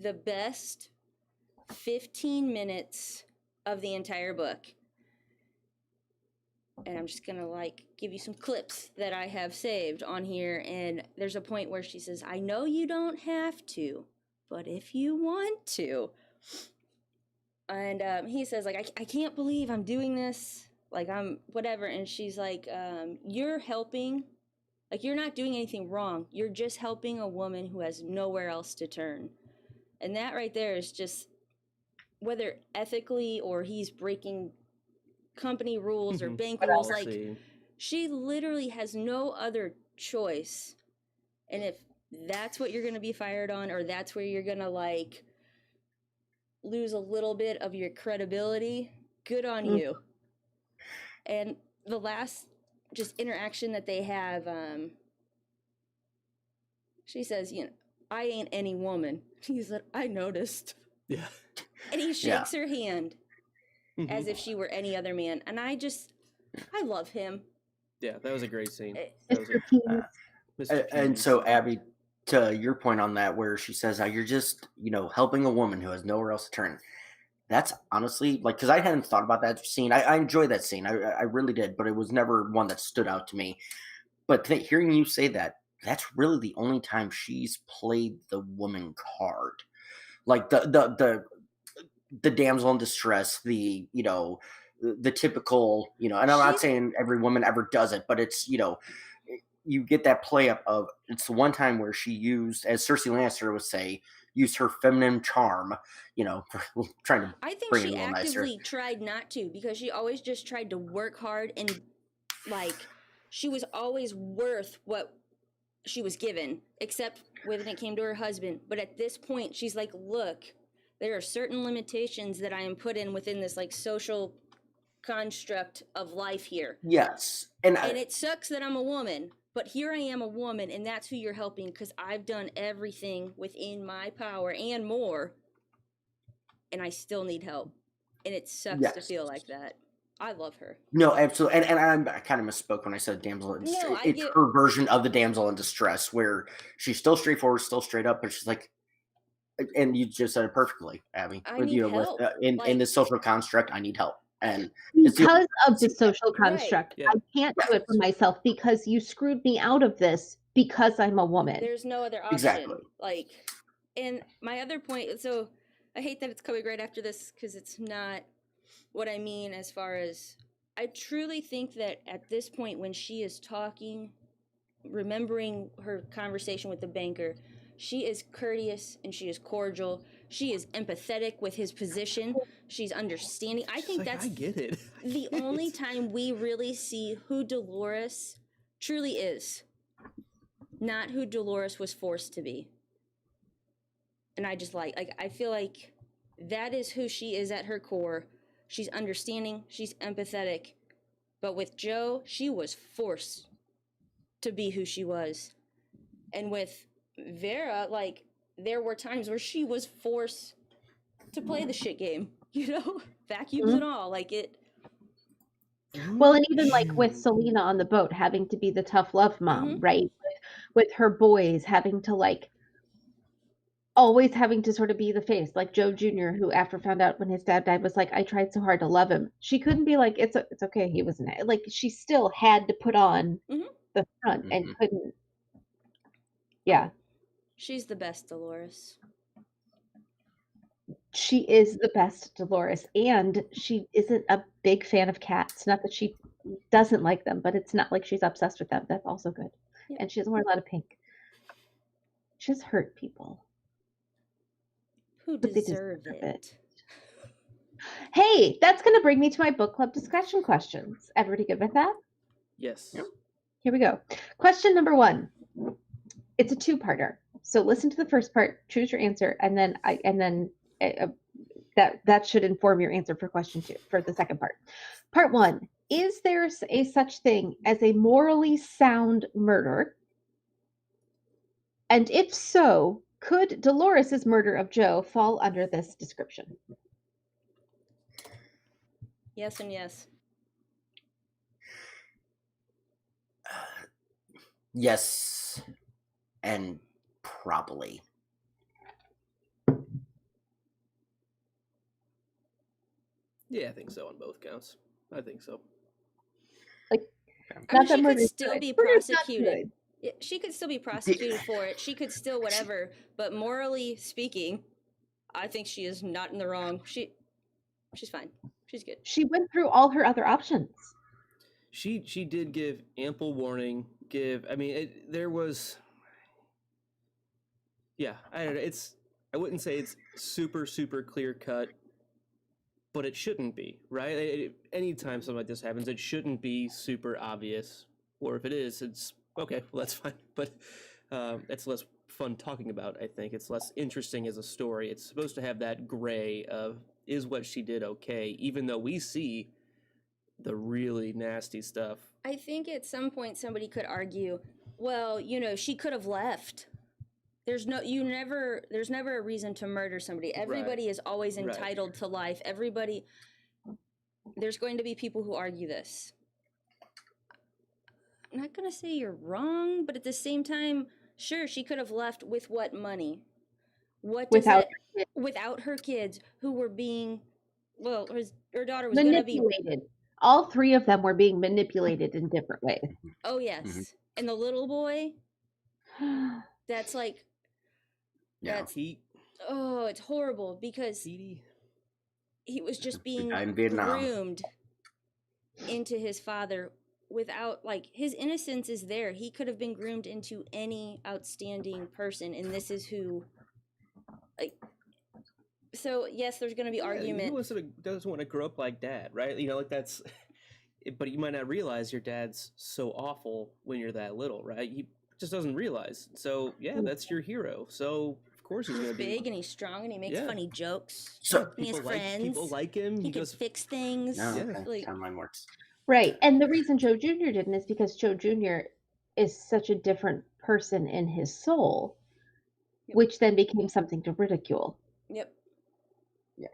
the best 15 minutes of the entire book. And I'm just gonna like give you some clips that I have saved on here. And there's a point where she says, I know you don't have to, but if you want to. And he says, like, I can't believe I'm doing this. Like, I'm whatever. And she's like, you're helping. Like, you're not doing anything wrong. You're just helping a woman who has nowhere else to turn. And that right there is just, whether ethically or he's breaking company rules or bank rules, like she literally has no other choice. And if that's what you're going to be fired on, or that's where you're going to like lose a little bit of your credibility, good on you. And the last just interaction that they have, she says, I ain't any woman. He said, I noticed. Yeah. And he shakes her hand as if she were any other man. And I love him. Yeah, that was a great scene. And so, Abby, to your point on that, where she says, you're just, helping a woman who has nowhere else to turn. That's honestly, like, because I hadn't thought about that scene. I enjoy that scene. I really did, but it was never one that stood out to me. But hearing you say that, that's really the only time she's played the woman card. Like, the damsel in distress, the typical, and I'm not saying every woman ever does it, but it's, you get that play up of, it's the one time where she used, as Cersei Lannister would say, used her feminine charm, for trying to I think bring she it a little actively nicer. tried not to, because she always just tried to work hard, and like she was always worth what she was given, except when it came to her husband. But at this point, she's like, look, there are certain limitations that I am put in within this like social construct of life here. Yes. And it sucks that I'm a woman, but here I am a woman, and that's who you're helping because I've done everything within my power and more, and I still need help. And it sucks to feel like that. I love her. No, absolutely. And I kind of misspoke when I said damsel in distress. It's her version of the damsel in distress, where she's still straightforward, still straight up, but she's like, and you just said it perfectly, Abby. I need help. In this social construct, I need help. And because of the social construct, I can't do it for myself because you screwed me out of this because I'm a woman. There's no other option. Exactly. Like, and my other point, so I hate that it's coming right after this because it's not what I mean as far as, I truly think that at this point when she is talking, remembering her conversation with the banker, she is courteous and she is cordial. She is empathetic with his position. She's understanding. I think that's I get it. the only time we really see who Dolores truly is, not who Dolores was forced to be. And I just like I feel like that is who she is at her core. She's understanding, she's empathetic. But with Joe, she was forced to be who she was. And with Vera, like, there were times where she was forced to play the shit game, you know? Vacuums and all, like it. Well, and even like with Selena on the boat having to be the tough love mom, right? With her boys having to like, always having to sort of be the face, like Joe Jr., who after found out when his dad died was like, I tried so hard to love him. She couldn't be like, it's okay, he was like, she still had to put on the front and couldn't. Yeah. She's the best Dolores. She is the best Dolores, and she isn't a big fan of cats. Not that she doesn't like them, but it's not like she's obsessed with them. That's also good. Yeah. And she doesn't wear a lot of pink. She just hurt people. Who deserve it? Hey, that's going to bring me to my book club discussion questions. Everybody good with that? Yes. Yep. Here we go. Question number 1. It's a 2-parter. So listen to the first part, choose your answer, and then that should inform your answer for question 2 for the second part. Part 1: is there a such thing as a morally sound murder? And if so, could Dolores' murder of Joe fall under this description? Yes and yes. Yes, and probably. Yeah, I think so on both counts. I think so. Like, I mean, she could still be prosecuted. She could still be prosecuted for it. She could still whatever. But morally speaking, I think she is not in the wrong. She's fine. She's good. She went through all her other options. She did give ample warning. There was. Yeah, I don't know. I wouldn't say it's super clear cut, but it shouldn't be, right? Anytime something like this happens, it shouldn't be super obvious. Or if it is, it's okay. Well, that's fine. But it's less fun talking about. I think it's less interesting as a story. It's supposed to have that gray of, is what she did okay, even though we see the really nasty stuff. I think at some point somebody could argue, well, she could have left. There's never a reason to murder somebody. Everybody is always entitled to life. There's going to be people who argue this. I'm not going to say you're wrong, but at the same time, sure, she could have left with what money? Without her kids who were being, well, her daughter was going to be manipulated. All 3 of them were being manipulated in different ways. Oh, yes. And the little boy, that's like, it's horrible because he was just being groomed into his father without, like, his innocence is there. He could have been groomed into any outstanding person, and this is who, like, so yes, there's going to be argument. Who doesn't want to grow up like dad, right? That's, but you might not realize your dad's so awful when you're that little, right? He just doesn't realize. So yeah, that's your hero. So of course he's gonna be big and he's strong and he makes funny jokes. So and he has friends. People like him. He can fix things. No, Yeah. okay. Timeline works. Right. And the reason Joe Jr. didn't is because Joe Jr. is such a different person in his soul, which then became something to ridicule. Yep. Yeah.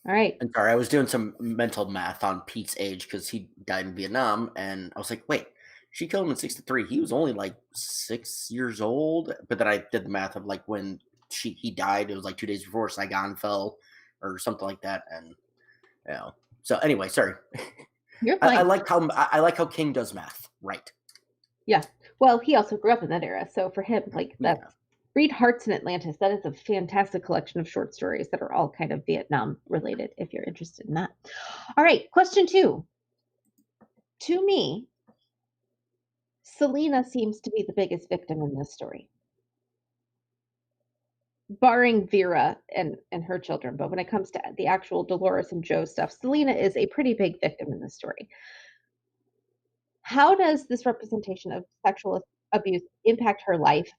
All right. I'm sorry, I was doing some mental math on Pete's age because he died in Vietnam, and I was like, wait, she killed him in 1963. He was only like 6 years old. But then I did the math of like when he died, it was like 2 days before Saigon fell or something like that. And you know, so anyway, sorry. You're fine. I like how King does math, right? Yeah. Well, he also grew up in that era, so for him, like that. Yeah. Read Hearts in Atlantis. That is a fantastic collection of short stories that are all kind of Vietnam related, if you're interested in that. All right, question 2. To me, Selena seems to be the biggest victim in this story, barring Vera and her children. But when it comes to the actual Dolores and Joe stuff, Selena is a pretty big victim in this story. How does this representation of sexual abuse impact her life?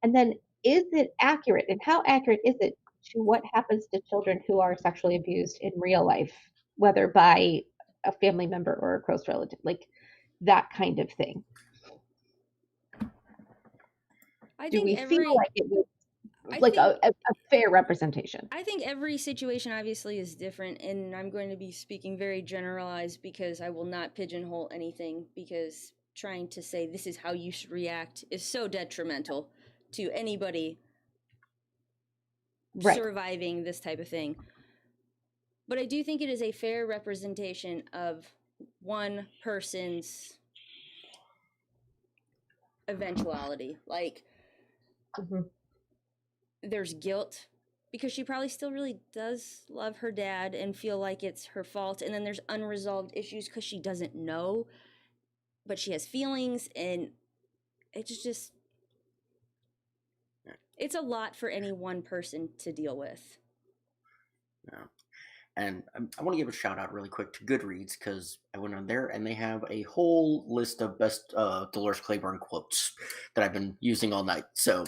And then is it accurate? And how accurate is it to what happens to children who are sexually abused in real life, whether by a family member or a close relative, like that kind of thing? Do we feel like it was like a fair representation? I think every situation obviously is different, and I'm going to be speaking very generalized because I will not pigeonhole anything, because trying to say this is how you should react is so detrimental to anybody surviving this type of thing. But I do think it is a fair representation of one person's eventuality. Like, there's guilt because she probably still really does love her dad and feel like it's her fault. And then there's unresolved issues because she doesn't know, but she has feelings, and it's just, it's a lot for any one person to deal with. Yeah. And I want to give a shout out really quick to Goodreads, because I went on there and they have a whole list of best Delores Claiborne quotes that I've been using all night. So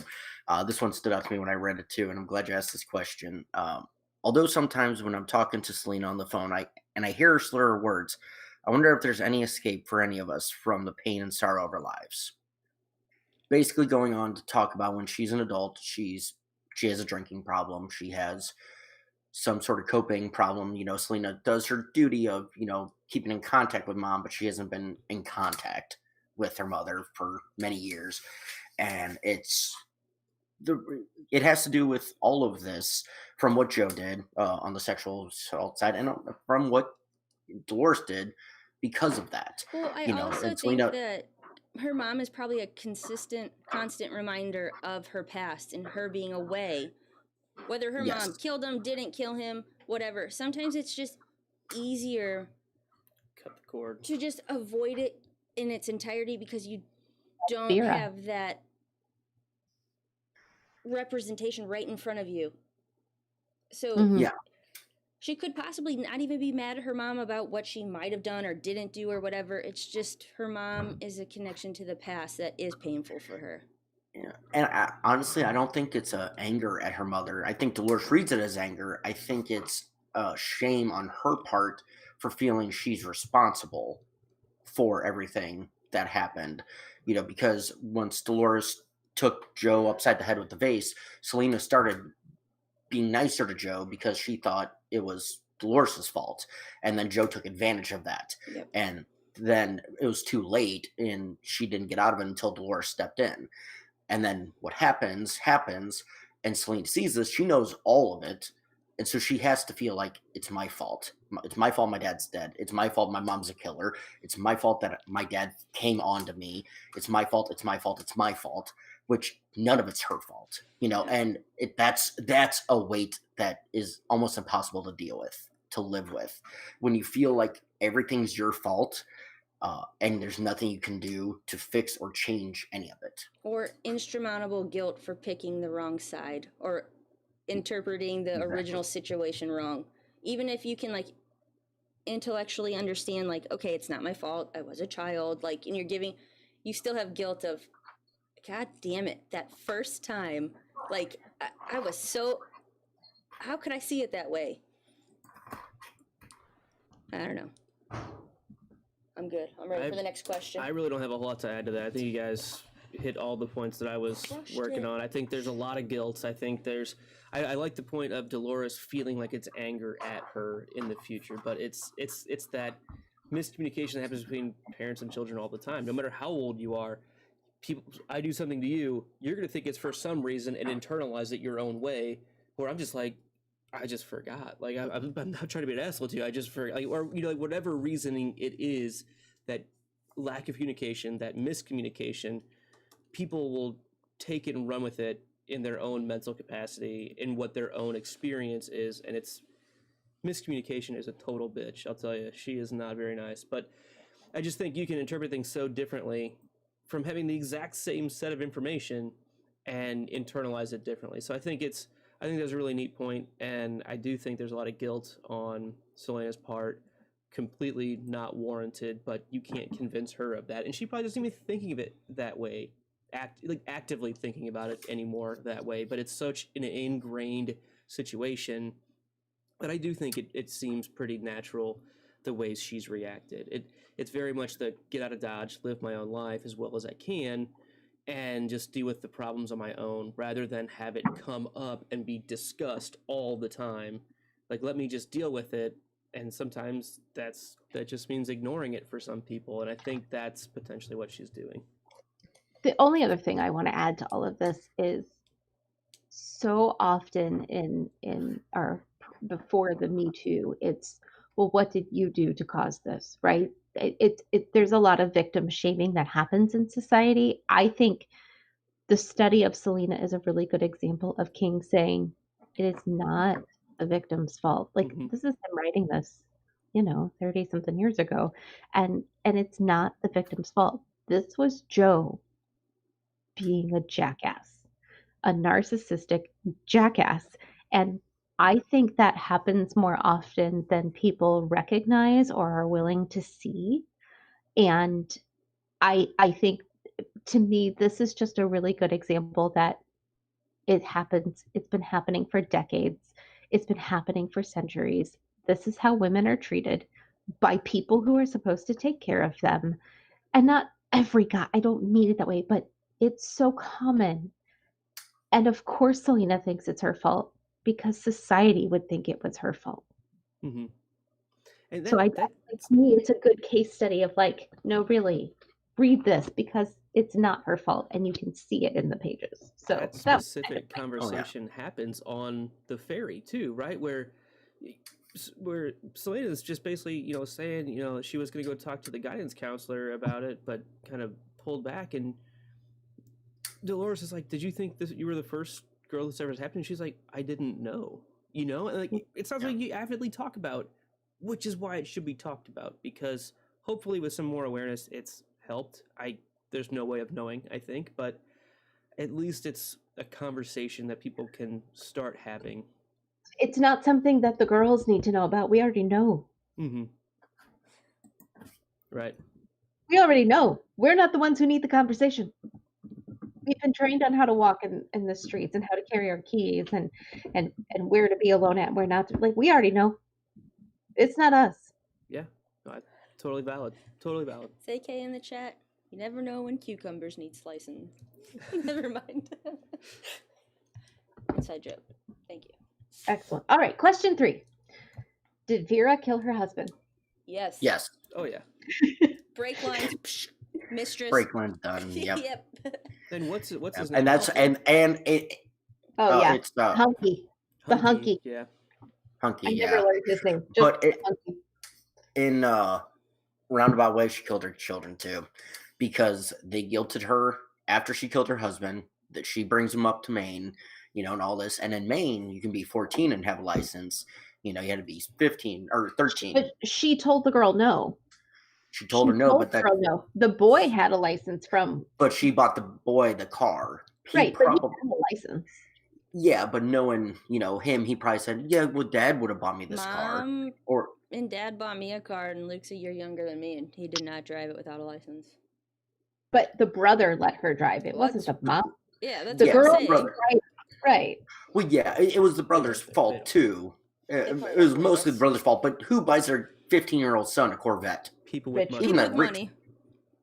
this one stood out to me when I read it too, and I'm glad you asked this question. Although sometimes when I'm talking to Selena on the phone, I hear her slur her words, I wonder if there's any escape for any of us from the pain and sorrow of our lives. Basically going on to talk about when she's an adult, she has a drinking problem. She has some sort of coping problem. You know, Selena does her duty of, you know, keeping in contact with mom, but she hasn't been in contact with her mother for many years. And it has to do with all of this, from what Joe did on the sexual assault side, and from what Dolores did because of that. Well, I also think that her mom is probably a constant reminder of her past and her being away. Whether her mom killed him, didn't kill him, whatever. Sometimes it's just easier cut the cord to just avoid it in its entirety because you don't have that representation right in front of you. So she could possibly not even be mad at her mom about what she might have done or didn't do or whatever. It's just her mom is a connection to the past that is painful for her. Yeah, and honestly, I don't think it's anger at her mother. I think Dolores reads it as anger. I think it's shame on her part for feeling she's responsible for everything that happened. You know, because once Dolores took Joe upside the head with the vase, Selena started being nicer to Joe because she thought it was Dolores' fault. And then Joe took advantage of that. Yep. And then it was too late, and she didn't get out of it until Dolores stepped in. And then what happens, and Selena sees this. She knows all of it, and so she has to feel like it's my fault. It's my fault my dad's dead. It's my fault my mom's a killer. It's my fault that my dad came on to me. It's my fault, which none of it's her fault, you know, and that's a weight that is almost impossible to deal with, to live with. When you feel like everything's your fault, and there's nothing you can do to fix or change any of it. Or insurmountable guilt for picking the wrong side or interpreting the original situation wrong. Even if you can, like, intellectually understand, like, okay, it's not my fault, I was a child, like, and you still have guilt of, God damn it, that first time, like, I was so, how could I see it that way? I don't know. I'm good. I'm ready for the next question. I really don't have a whole lot to add to that. I think you guys hit all the points that I was working on. I think there's a lot of guilt. I think I like the point of Dolores feeling like it's anger at her in the future, but it's that miscommunication that happens between parents and children all the time. No matter how old you are, I do something to you, you're going to think it's for some reason and internalize it your own way. Where I'm just like, I just forgot. Like I'm not trying to be an asshole to you. I just forgot. Like, or like whatever reasoning it is, that lack of communication, that miscommunication, people will take it and run with it in their own mental capacity, in what their own experience is, and it's miscommunication is a total bitch. I'll tell you, she is not very nice. But I just think you can interpret things so differently from having the exact same set of information and internalize it differently. So I think that's a really neat point, and I do think there's a lot of guilt on Selena's part, completely not warranted, but you can't convince her of that. And she probably doesn't even thinking of it that way, actively thinking about it anymore that way. But it's such an ingrained situation that I do think it seems pretty natural the ways she's reacted. It's very much the get out of Dodge, live my own life as well as I can, and just deal with the problems on my own, rather than have it come up and be discussed all the time. Like, let me just deal with it. And sometimes that just means ignoring it for some people. And I think that's potentially what she's doing. The only other thing I want to add to all of this is, so often in our before the Me Too, it's, well, what did you do to cause this, right? There's a lot of victim shaming that happens in society. I think the study of Selena is a really good example of King saying it is not the victim's fault. Like, this is him writing this, 30 something years ago, and it's not the victim's fault. This was Joe being a jackass, a narcissistic jackass. And I think that happens more often than people recognize or are willing to see. And I think, to me, this is just a really good example that it happens. It's been happening for decades. It's been happening for centuries. This is how women are treated by people who are supposed to take care of them. And not every guy, I don't mean it that way, but it's so common. And of course, Selena thinks it's her fault because society would think it was her fault. Mm-hmm. And to me, it's a good case study of like, no, really, read this because it's not her fault, and you can see it in the pages. So that specific conversation happens on the ferry too, right? Where Selena is just basically, saying, she was going to go talk to the guidance counselor about it, but kind of pulled back. And Dolores is like, "Did you think you were the first girl this ever happened?" And she's like, "I didn't know." And like, it sounds like you avidly talk about, which is why it should be talked about, because hopefully with some more awareness, it's helped. There's no way of knowing, I think, but at least it's a conversation that people can start having. It's not something that the girls need to know about. We already know. Mm-hmm. Right. We already know. We're not the ones who need the conversation. We've been trained on how to walk in the streets and how to carry our keys and where to be alone at and where not to. Like, we already know. It's not us. Yeah. No, totally valid. Totally valid. Say K in the chat. You never know when cucumbers need slicing. Never mind. Inside joke. Thank you. Excellent. All right. Question 3. Did Vera kill her husband? Yes. Yes. Oh, yeah. Break lines. Mistress. Break lines done. Yep. Yep. And what's his name? And that's and it. Oh yeah. It's Hunky. The Hunky. Yeah. Hunky. I Yeah. never learned his name. Just But Hunky. in roundabout way, she killed her children too, because they guilted her after she killed her husband that she brings him up to Maine, and all this. And in Maine, you can be 14 and have a license. You had to be 15 or 13. But she told the girl no. She told her no, but no. The boy had a license from. But she bought the boy the car. Right, but he had a license. Yeah, but knowing, him, he probably said, "Yeah, well, Dad would have bought me this car." And Dad bought me a car, and Luke's a year younger than me, and he did not drive it without a license. but the brother let her drive. It Well, wasn't the mom. Yeah, that's The what girl, I'm saying. brother. Right. Well, yeah, it was the brother's fault too. It was mostly the brother's fault. But who buys their 15-year-old son a Corvette? People with Rich money. Even People that with rich. money.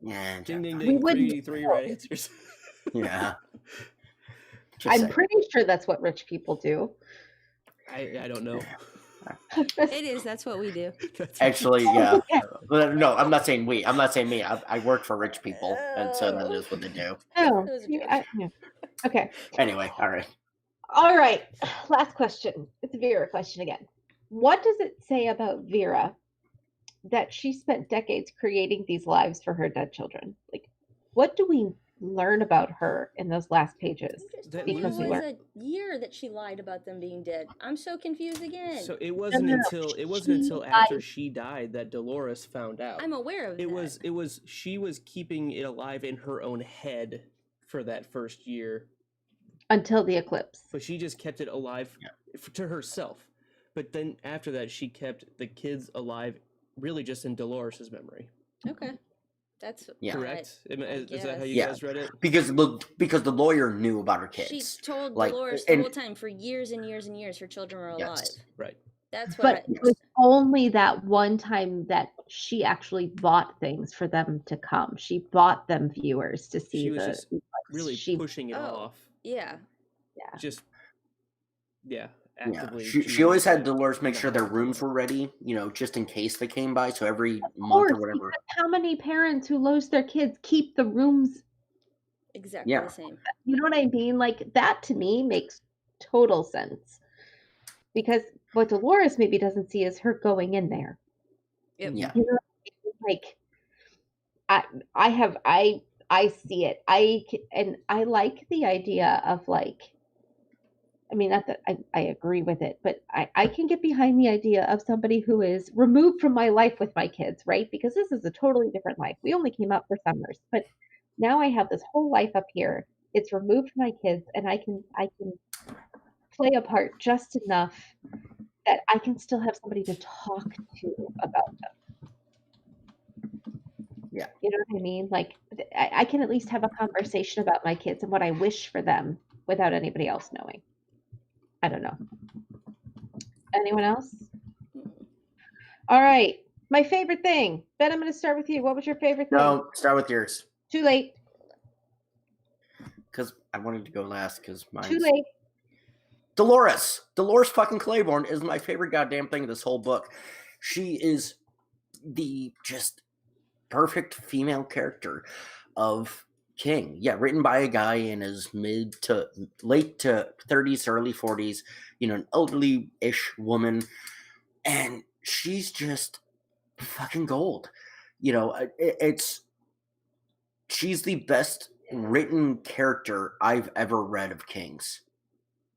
Yeah. Ding, ding, We ding. wouldn't Three know. right answers. Yeah. Just I'm saying. pretty sure that's what rich people do. I don't know. It is. That's what we do. Actually, yeah. Okay. No, I'm not saying we. I'm not saying me. I work for rich people, and so that is what they do. Oh, That was a joke. yeah. Okay. Anyway, all right. All right. Last question. It's a Vera question again. What does it say about Vera that she spent decades creating these lives for her dead children? Like, what do we learn about her in those last pages? That It was we learn- a year that she lied about them being dead. I'm so confused again. So it wasn't no. until after she died that Dolores found out. I'm aware of that. She was keeping it alive in her own head for that first year, until the eclipse. but she just kept it alive to herself. But then after that, she kept the kids alive, really just in Dolores' memory. Okay. That's Correct? Is that how you Yeah. guys read it? Because the lawyer knew about her kids. She told Like, Dolores the and- whole time for years and years and years her children were alive. Yes. Right. That's what But it was only that one time that she actually bought things for them to come. She bought them viewers to see She was the just really pushing it off. Yeah. Just Yeah, actively. she always had Dolores make sure their rooms were ready, just in case they came by. So every month or whatever. Because how many parents who lose their kids keep the rooms exactly the same? You know what I mean? Like, that to me makes total sense. Because what Dolores maybe doesn't see is her going in there. Yep. Yeah. You know, like I see it. And I like the idea of, like, I mean, not that I agree with it, but I can get behind the idea of somebody who is removed from my life with my kids, right? Because this is a totally different life. We only came out for summers, but now I have this whole life up here. It's removed from my kids, and I can play a part just enough that I can still have somebody to talk to about them. Yeah. You know what I mean? Like, I can at least have a conversation about my kids and what I wish for them without anybody else knowing. I don't know. Anyone else? All right. My favorite thing. Ben, I'm going to start with you. What was your favorite thing? No, start with yours. Too late. Because I wanted to go last because mine's... Too late. Dolores fucking Claiborne is my favorite goddamn thing in this whole book. She is the just perfect female character of King. Yeah, written by a guy in his mid to late to 30s, early 40s, an elderly-ish woman. And she's just fucking gold. She's the best written character I've ever read of King's.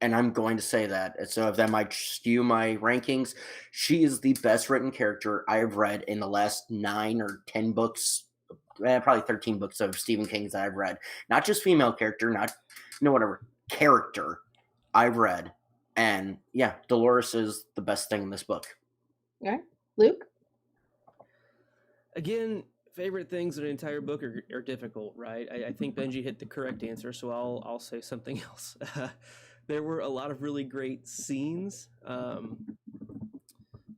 And I'm going to say that. So if that might skew my rankings, she is the best written character I have read in the last 9 or 10 books, probably 13 books of Stephen King's that I've read. Not just female character, not, whatever, character I've read. And yeah, Dolores is the best thing in this book. All right. Luke? Again, favorite things in an entire book are difficult, right? I think Benji hit the correct answer, so I'll say something else. There were a lot of really great scenes. Let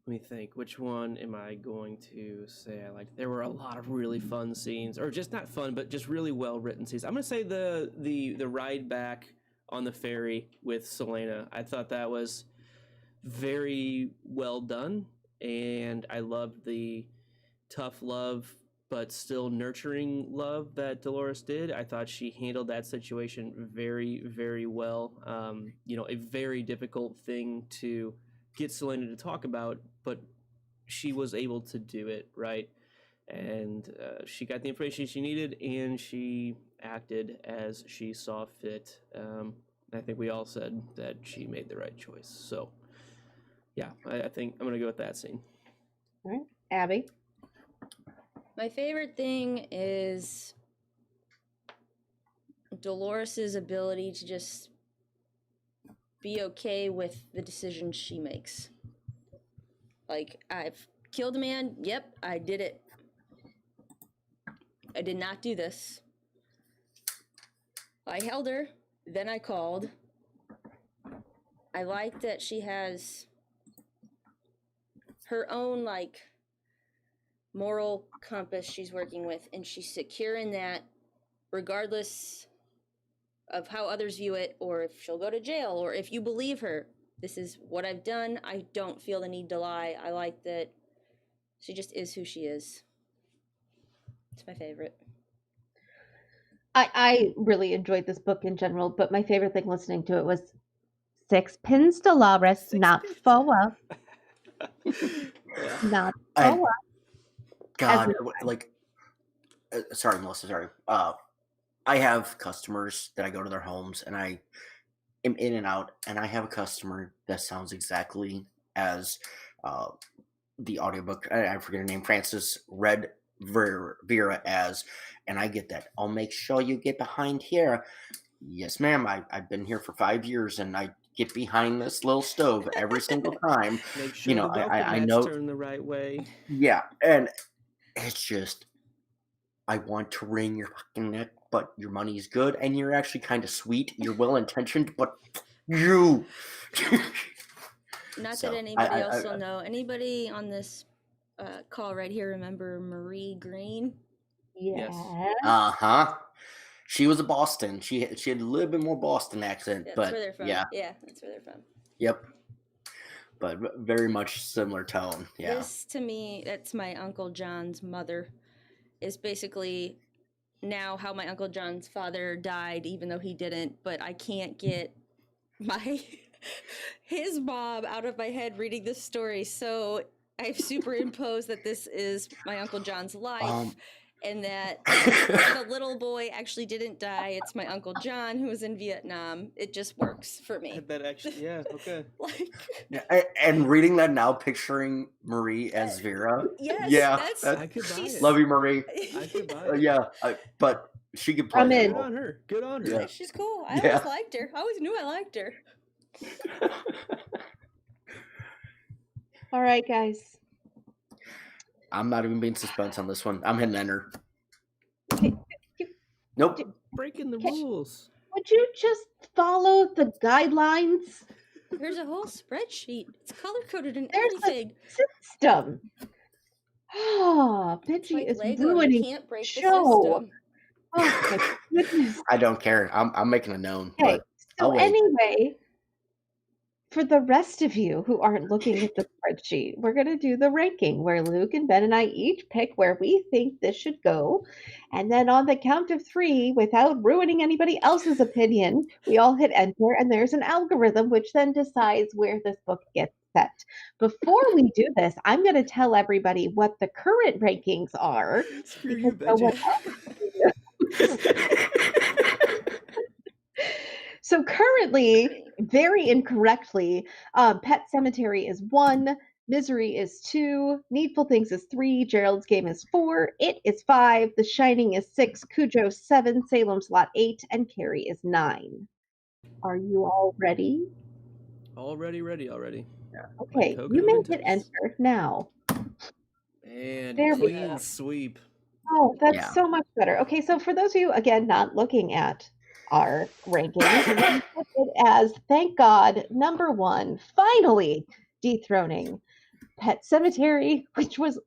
me think. Which one am I going to say I liked? There were a lot of really fun scenes, or just not fun, but just really well written scenes. I'm gonna say the ride back on the ferry with Selena. I thought that was very well done, and I loved the tough love but still nurturing love that Dolores did. I thought she handled that situation very, very well. A very difficult thing to get Selena to talk about, but she was able to do it, right? And she got the information she needed, and she acted as she saw fit. I think we all said that she made the right choice. So, yeah, I think I'm going to go with that scene. All right. Abby? My favorite thing is Dolores's ability to just be okay with the decisions she makes. Like, I've killed a man. Yep, I did it. I did not do this. I held her, then I called. I like that she has her own, like, moral compass she's working with, and she's secure in that, regardless of how others view it, or if she'll go to jail, or if you believe her. This is what I've done. I don't feel the need to lie. I like that she just is who she is. It's my favorite. I really enjoyed this book in general, but my favorite thing listening to it was six pins Dolores, not four. Not And four. God, like, sorry, Melissa, sorry. I have customers that I go to their homes, and I am in and out, and I have a customer that sounds exactly as the audiobook. I forget her name. Francis read Vera as, and I get that. I'll make sure you get behind here. Yes, ma'am. I've been here for 5 years, and I get behind this little stove every single time. Make sure the welcome I mats know. turn the right way. Yeah, and it's just, I want to wring your fucking neck, but your money is good, and you're actually kind of sweet. You're well-intentioned, but you. Not that anybody else will know. Anybody on this call right here remember Marie Green? Yes. Uh-huh. She was a Boston. She had a little bit more Boston accent, That's but where they're from. yeah, that's where they're from. Yep. But very much similar tone. Yeah. This, to me, that's my Uncle John's mother. Is basically now how my Uncle John's father died, even though he didn't. But I can't get his mom out of my head reading this story. So I've superimposed that this is my Uncle John's life. And that the little boy actually didn't die. It's my Uncle John who was in Vietnam. It just works for me. That actually, yeah, okay. And reading that now, picturing Marie as Vera. Yes, yeah, I could buy it. Love you, Marie. I could buy it. Yeah, but she could play. Good on her. Good on her. Yeah. She's cool. I always liked her. I always knew I liked her. All right, guys. I'm not even being suspense on this one. I'm hitting enter. You, Nope. Breaking the rules. would you just follow the guidelines? There's a whole spreadsheet. It's color coded and There's everything. a system. Oh, Benji Like is Lego, ruining you can't break the the show. system. Oh my goodness. I don't care. I'm making a known. Okay, But so I'll wait. anyway, for the rest of you who aren't looking at the spreadsheet, we're going to do the ranking where Luke and Ben and I each pick where we think this should go. And then on the count of 3, without ruining anybody else's opinion, we all hit enter, and there's an algorithm which then decides where this book gets set. Before we do this, I'm going to tell everybody what the current rankings are. Screw you, Benji. So currently, very incorrectly, Pet Cemetery is 1, Misery is 2, Needful Things is 3, Gerald's Game is 4, It is 5, The Shining is 6, Cujo 7, Salem's Lot 8, and Carrie is 9. Are you all ready? Ready already. Yeah. Okay, you may hit enter now. And There we clean go. sweep. Oh, that's so much better. Okay, so for those of you, again, not looking at our rankings, as thank God, number 1, finally dethroning Pet Cemetery, which was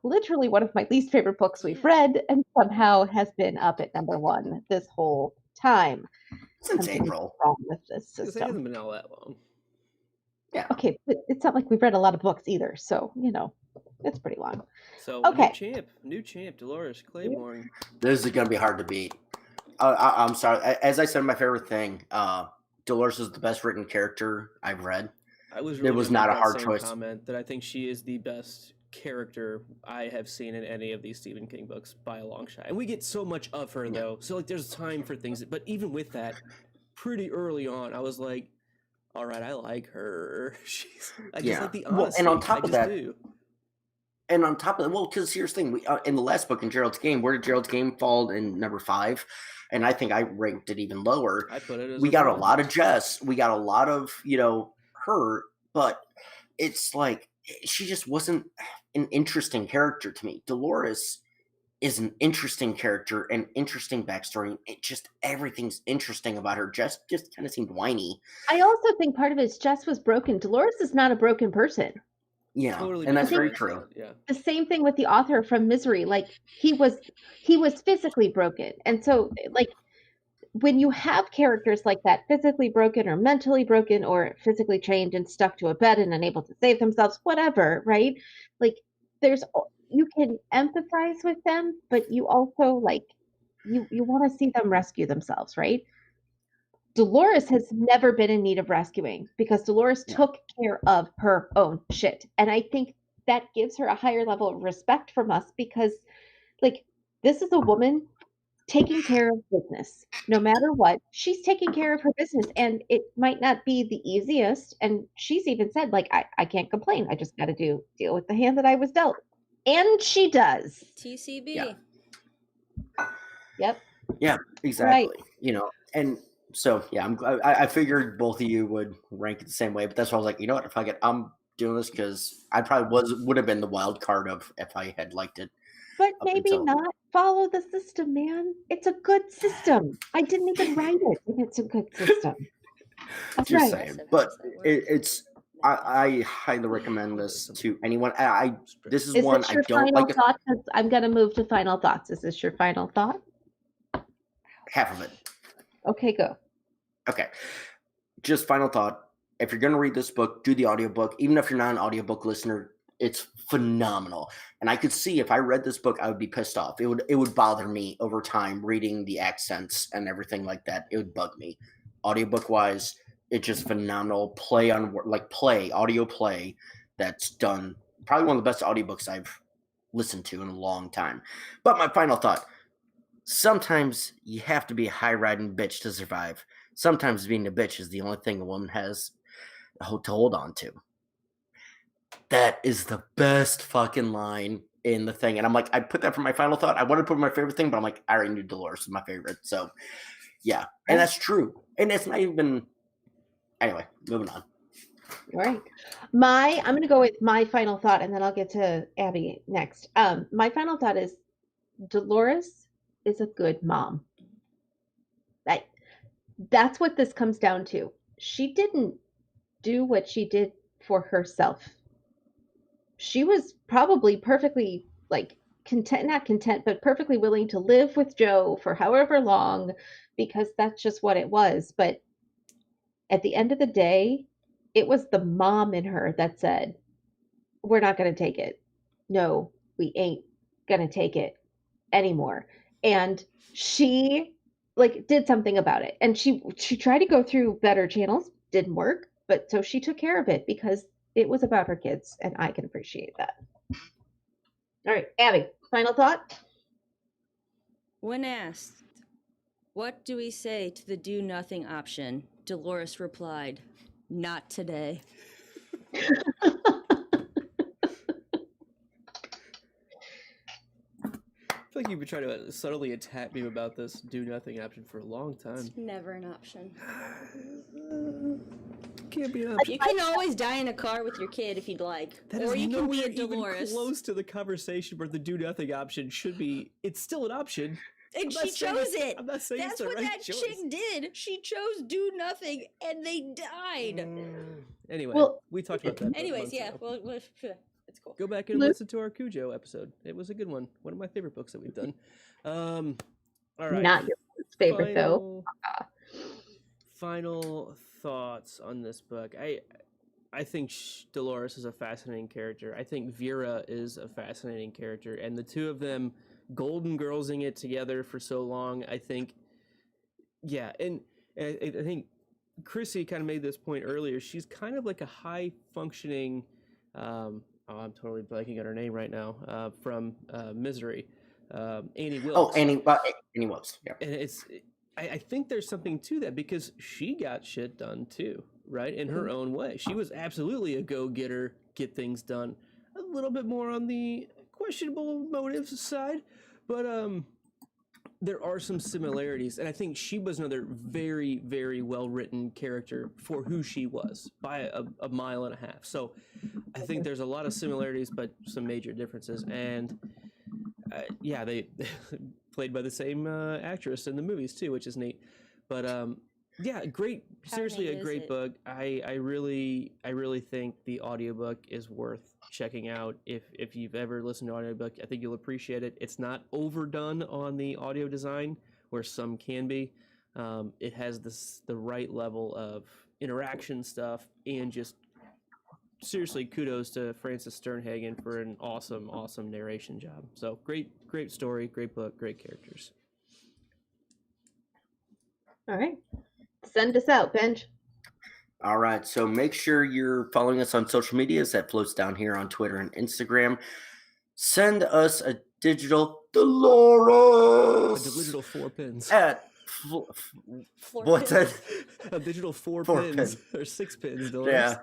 literally one of my least favorite books we've read, and somehow has been up at number 1 this whole time. Since April. Wrong with this It system. hasn't been all that long. Yeah. Okay, but it's not like we've read a lot of books either, so it's pretty long. So okay. new champ, Delores Claiborne. This is gonna be hard to beat. I'm sorry. As I said, my favorite thing, Dolores is the best written character I've read. It was not a hard choice. Comment that I think she is the best character I have seen in any of these Stephen King books by a long shot. And we get so much of her though, so like there's time for things. But even with that, pretty early on, I was like, all right, I like her. I just like the honesty. And on top of that, do. And on top of that, well, because here's the thing: in the last book, in Gerald's Game, where did Gerald's Game fall in number 5? And I think I ranked it even lower. I put it as we got a lot of Jess, we got a lot of her, but it's like she just wasn't an interesting character to me. Dolores is an interesting character, an interesting backstory. It just everything's interesting about her. Jess just kind of seemed whiny. I also think part of it is Jess was broken. Dolores is not a broken person. Yeah, Totally and that's very different. true. Yeah. The same thing with the author from Misery. Like he was physically broken, and so like when you have characters like that, physically broken or mentally broken or physically chained and stuck to a bed and unable to save themselves, whatever, right? Like there's you can empathize with them, but you also like you want to see them rescue themselves, right? Dolores has never been in need of rescuing because Dolores took care of her own shit. And I think that gives her a higher level of respect from us because, like, this is a woman taking care of business. No matter what, she's taking care of her business. And it might not be the easiest. And she's even said, like, I can't complain. I just got to deal with the hand that I was dealt. And she does. TCB. Yeah. Yep. Yeah, exactly. Right. You know, and so yeah, I figured both of you would rank it the same way, but that's why I was like, you know what, I'm doing this because I probably would have been the wild card of if I had liked it. But maybe not follow the system, man. It's a good system. I didn't even write it, and it's a good system. That's Just right. saying, but it's I highly recommend this to anyone. This is one this I your don't final like. thought? 'Cause I'm gonna move to final thoughts. Is this your final thought? Half of it. Okay, go. Okay. Just final thought. If you're going to read this book, do the audiobook. Even if you're not an audiobook listener, it's phenomenal. And I could see if I read this book, I would be pissed off. It would bother me over time reading the accents and everything like that. It would bug me. Audiobook wise, it's just phenomenal. Audio play that's done. Probably one of the best audiobooks I've listened to in a long time. But my final thought. Sometimes you have to be a high-riding bitch to survive. Sometimes being a bitch is the only thing a woman has to hold on to. That is the best fucking line in the thing. And I'm like, I put that for my final thought. I wanted to put my favorite thing, but I'm like, I already knew Dolores is my favorite. So, yeah. And that's true. And it's not even... Anyway, moving on. All right. I'm going to go with my final thought, and then I'll get to Abby next. My final thought is Dolores is a good mom. That's what this comes down to. She didn't do what she did for herself. She was probably perfectly not content, but perfectly willing to live with Joe for however long because that's just what it was. But at the end of the day, it was the mom in her that said, we're not going to take it. No, we ain't going to take it anymore. And she did something about it. And she tried to go through better channels, didn't work, but so she took care of it because it was about her kids, and I can appreciate that. All right, Abby, final thought? When asked, what do we say to the do nothing option? Dolores replied, not today. I feel like you've been trying to subtly attack me about this do nothing option for a long time. It's never an option. Can't be an option. You can always die in a car with your kid if you'd like. Or you can be a Dolores. Even close to the conversation where the do nothing option should be. It's still an option. And she chose it. I'm not saying that's it's the what right that choice. chick did. She chose do nothing, and they died. Anyway, we talked about that. Anyways, yeah, well, it's cool. Go back and listen to our Cujo episode. It was a good one. One of my favorite books that we've done. All right. Not your favorite, though. Final thoughts on this book. I think Dolores is a fascinating character. I think Vera is a fascinating character. And the two of them golden girlsing it together for so long, I think, yeah. And I think Chrissy kind of made this point earlier. She's kind of like a high-functioning... I'm totally blanking on her name right now. From Misery, Annie Wilkes. Oh, Annie Wilkes. Yeah. And I think there's something to that because she got shit done too, right? In her own way. She was absolutely a go-getter, get things done. A little bit more on the questionable motives side, but there are some similarities, and I think she was another very, very well-written character for who she was by a mile and a half. So I think there's a lot of similarities, but some major differences. And yeah, they played by the same actress in the movies too, which is neat. But yeah, great. Seriously, a great book. I really think the audiobook is worth checking out. If you've ever listened to audiobook, I think you'll appreciate it. It's not overdone on the audio design, where some can be. It has the right level of interaction stuff, and just seriously kudos to Francis Sternhagen for an awesome narration job. So great story, great book, great characters. All right, send us out, Benj. All right, so make sure you're following us on social medias. That floats down here on Twitter and Instagram. Send us a digital Dolores. A digital 4 pins. At what's that? A digital 4 4 pins pin. or 6 pins, Dolores. Yeah.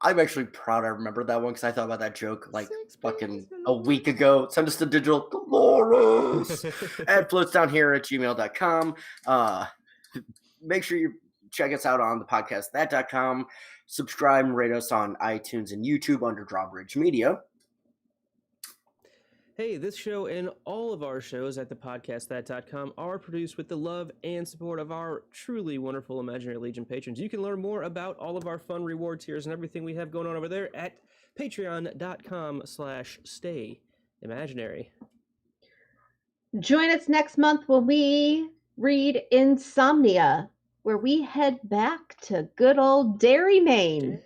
I'm actually proud I remember that one because I thought about that joke like fucking a week ago. Send us the digital Dolores at floatsdownhere@gmail.com. Make sure you check us out on the podcast that.com. Subscribe and rate us on iTunes and YouTube under Drawbridge Media. Hey, this show and all of our shows at thepodcastthat.com are produced with the love and support of our truly wonderful Imaginary Legion patrons. You can learn more about all of our fun reward tiers and everything we have going on over there at patreon.com/stayimaginary. Join us next month when we read Insomnia, where we head back to good old Derry, Maine,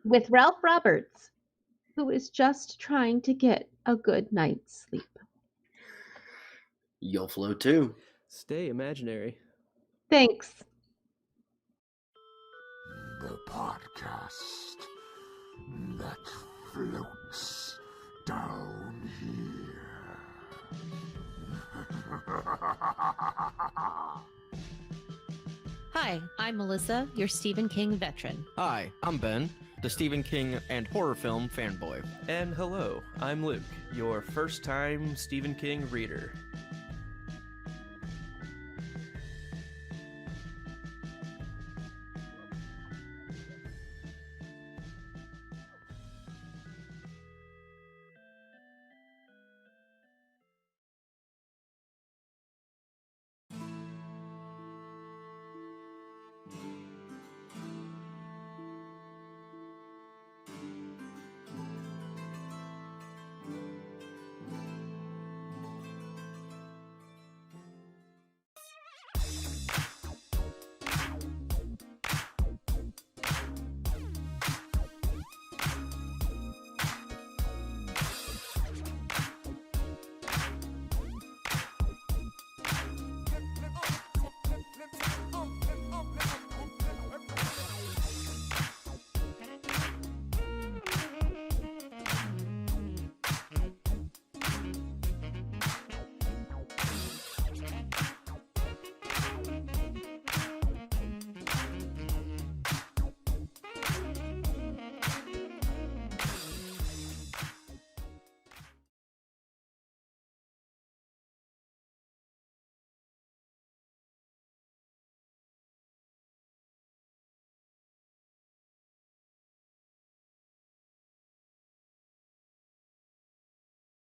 with Ralph Roberts, who is just trying to get a good night's sleep. You'll float too. Stay imaginary. Thanks. The podcast that floats down here. Hi, I'm Melissa, your Stephen King veteran. Hi, I'm Ben, the Stephen King and horror film fanboy. And hello, I'm Luke, your first-time Stephen King reader.